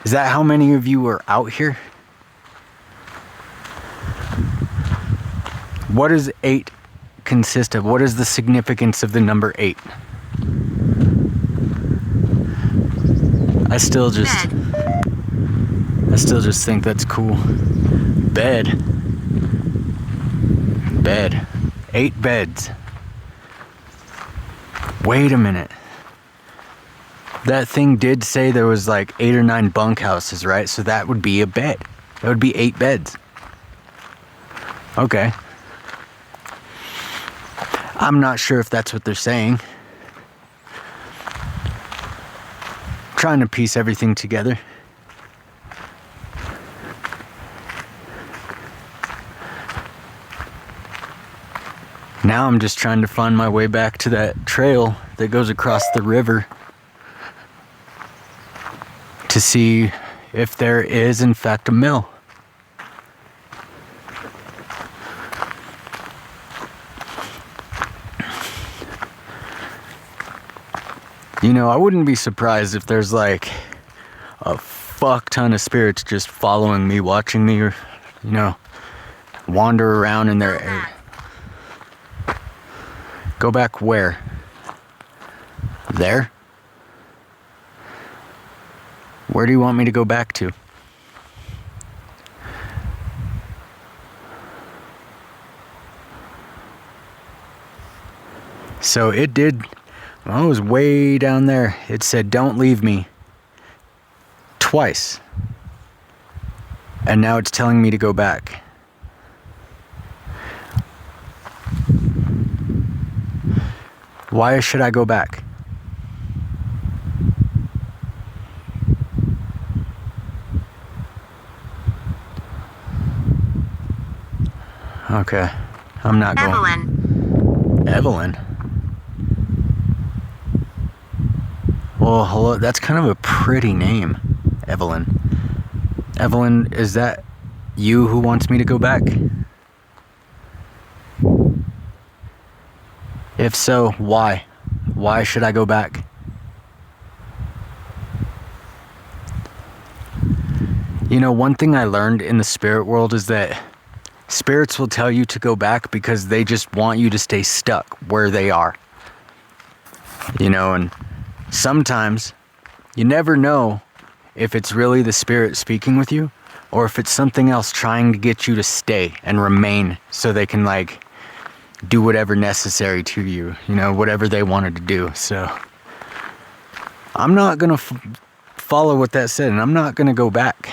Is that how many of you are out here? What does 8 consist of? What is the significance of the number 8? I still just think that's cool. Bed. Bed. 8 beds. Wait a minute. That thing did say there was like 8 or 9 bunkhouses, right? So that would be a bed. That would be 8 beds. Okay. I'm not sure if that's what they're saying. Trying to piece everything together. Now I'm just trying to find my way back to that trail that goes across the river to see if there is in fact a mill. You know, I wouldn't be surprised if there's like a fuck ton of spirits just following me, watching me, or, you know, wander around in their area. Go back where? There? Where do you want me to go back to? So it did, well, it was way down there. It said, "Don't leave me," twice. And now it's telling me to go back. Why should I go back? Okay, I'm not going. Evelyn. Evelyn? Well, hello, that's kind of a pretty name, Evelyn. Evelyn, is that you who wants me to go back? If so, why? Why should I go back? You know, one thing I learned in the spirit world is that spirits will tell you to go back because they just want you to stay stuck where they are. You know, and sometimes you never know if it's really the spirit speaking with you or if it's something else trying to get you to stay and remain so they can like do whatever necessary to you, you know, whatever they wanted to do. So I'm not going to follow what that said, and I'm not going to go back.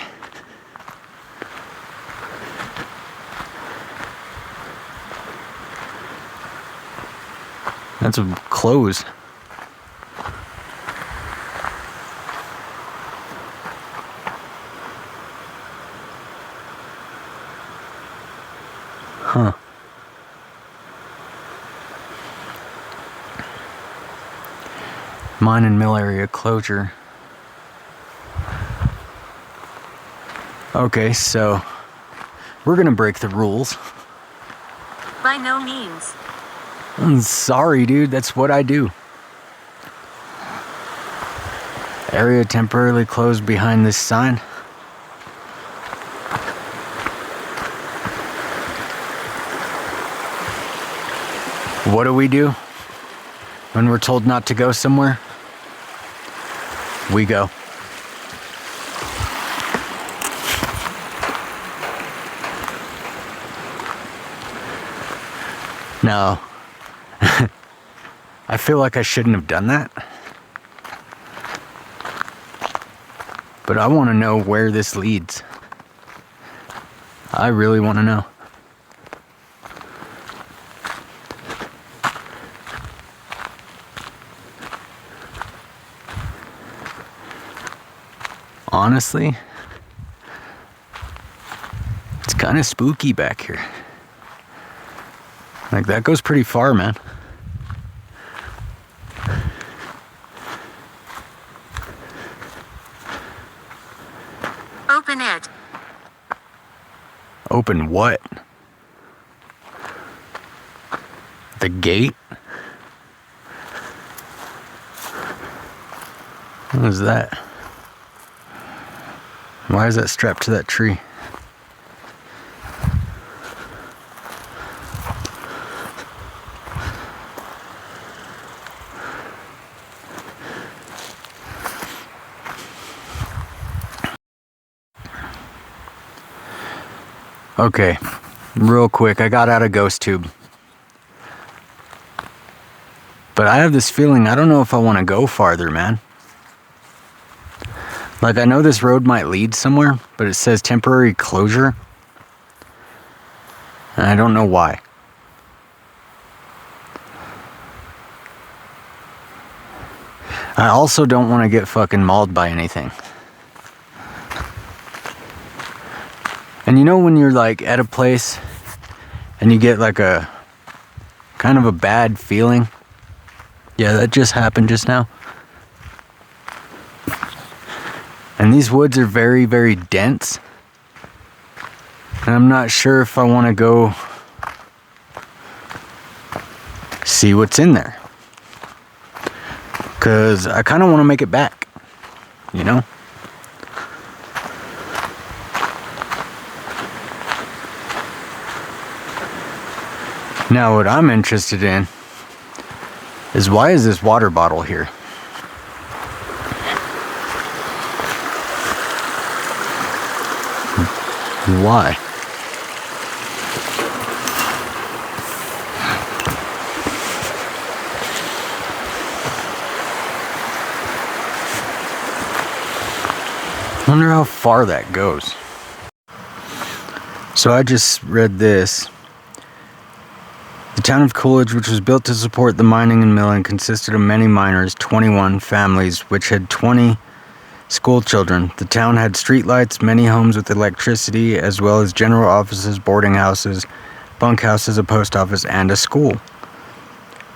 That's a close. Huh. Mine and mill area closure. Okay, so we're gonna break the rules. By no means. I'm sorry, dude, that's what I do. Area temporarily closed behind this sign. What do we do when we're told not to go somewhere? We go. Now, I feel like I shouldn't have done that. But I want to know where this leads. I really want to know. Honestly, it's kind of spooky back here. Like, that goes pretty far, man. Open it. Open what? The gate? What is that? Why is that strapped to that tree? Okay, real quick, I got out of Ghost Tube. But I have this feeling, I don't know if I want to go farther, man. Like, I know this road might lead somewhere, but it says temporary closure. And I don't know why. I also don't want to get fucking mauled by anything. And you know when you're like at a place and you get like a kind of a bad feeling? Yeah, that just happened just now. And these woods are very, very dense. And I'm not sure if I want to go see what's in there. Because I kind of want to make it back, you know? Now, what I'm interested in is, why is this water bottle here? Why? Wonder how far that goes. So I just read this. The town of Coolidge, which was built to support the mining and milling, consisted of many miners, 21 families, which had 20 school children. The town had streetlights, many homes with electricity, as well as general offices, boarding houses, bunkhouses, a post office, and a school.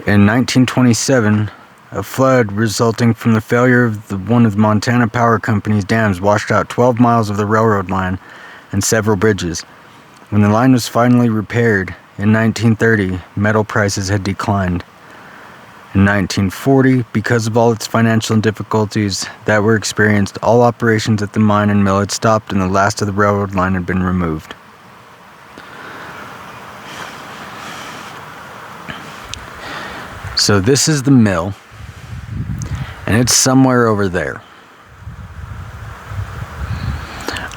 In 1927, a flood resulting from the failure of one of the Montana Power Company's dams washed out 12 miles of the railroad line and several bridges. When the line was finally repaired in 1930, metal prices had declined. In 1940, because of all its financial difficulties that were experienced, all operations at the mine and mill had stopped and the last of the railroad line had been removed. So this is the mill, and it's somewhere over there.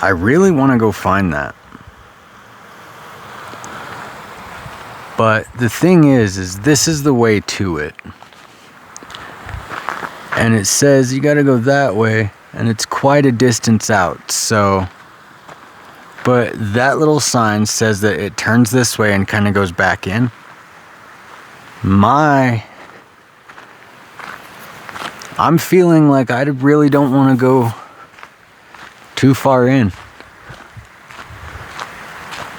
I really want to go find that. But the thing is this is the way to it. And it says you gotta go that way, and it's quite a distance out, so. But that little sign says that it turns this way and kind of goes back in. I'm feeling like I really don't want to go too far in.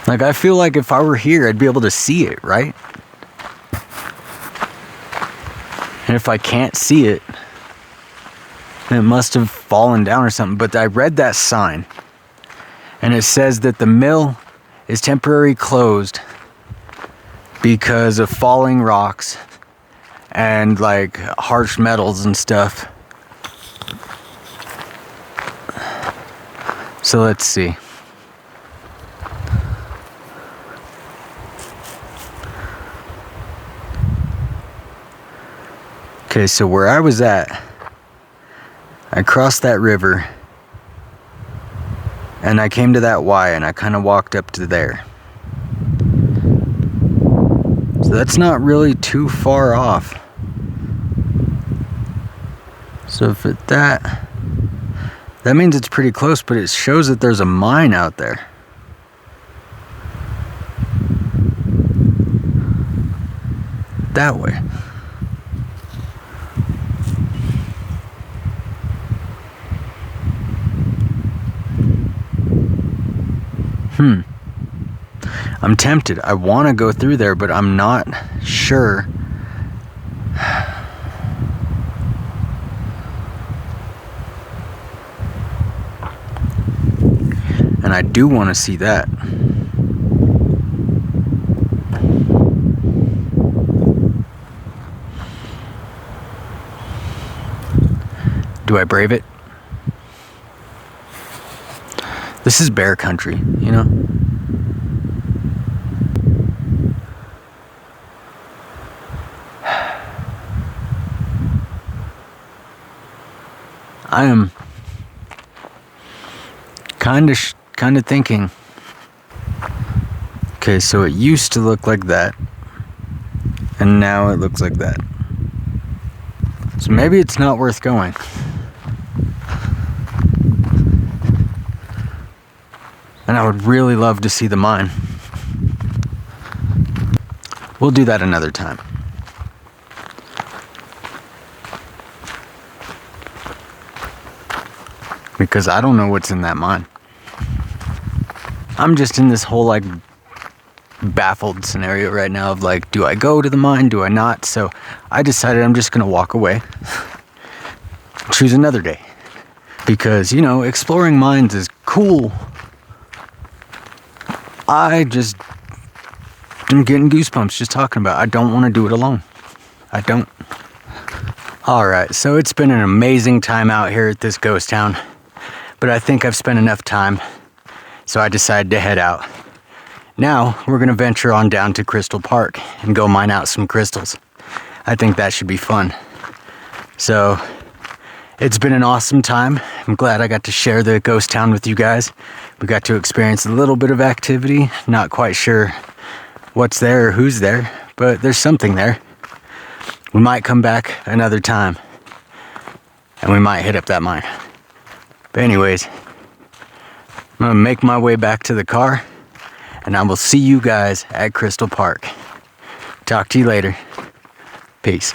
Like, I feel like if I were here, I'd be able to see it, right? And if I can't see it, then it must have fallen down or something. But I read that sign, and it says that the mill is temporarily closed because of falling rocks and like harsh metals and stuff. So let's see. Okay, so where I was at, I crossed that river and I came to that Y and I kind of walked up to there. So that's not really too far off. So if that means it's pretty close, but it shows that there's a mine out there. That way. I'm tempted. I want to go through there, but I'm not sure. And I do want to see that. Do I brave it? This is bear country, you know? I am kind of thinking, okay, so it used to look like that, and now it looks like that. So maybe it's not worth going. And I would really love to see the mine. We'll do that another time. Because I don't know what's in that mine. I'm just in this whole like baffled scenario right now of like, do I go to the mine? Do I not? So I decided I'm just gonna walk away. Choose another day. Because, you know, exploring mines is cool. I just am getting goosebumps just talking about it. I don't want to do it alone. I don't. Alright, so it's been an amazing time out here at this ghost town. But I think I've spent enough time, so I decided to head out. Now, we're going to venture on down to Crystal Park and go mine out some crystals. I think that should be fun. So, it's been an awesome time. I'm glad I got to share the ghost town with you guys. We got to experience a little bit of activity. Not quite sure what's there or who's there, but there's something there. We might come back another time, and we might hit up that mine. But anyways, gonna make my way back to the car, and I will see you guys at Crystal Park. Talk to you later. Peace.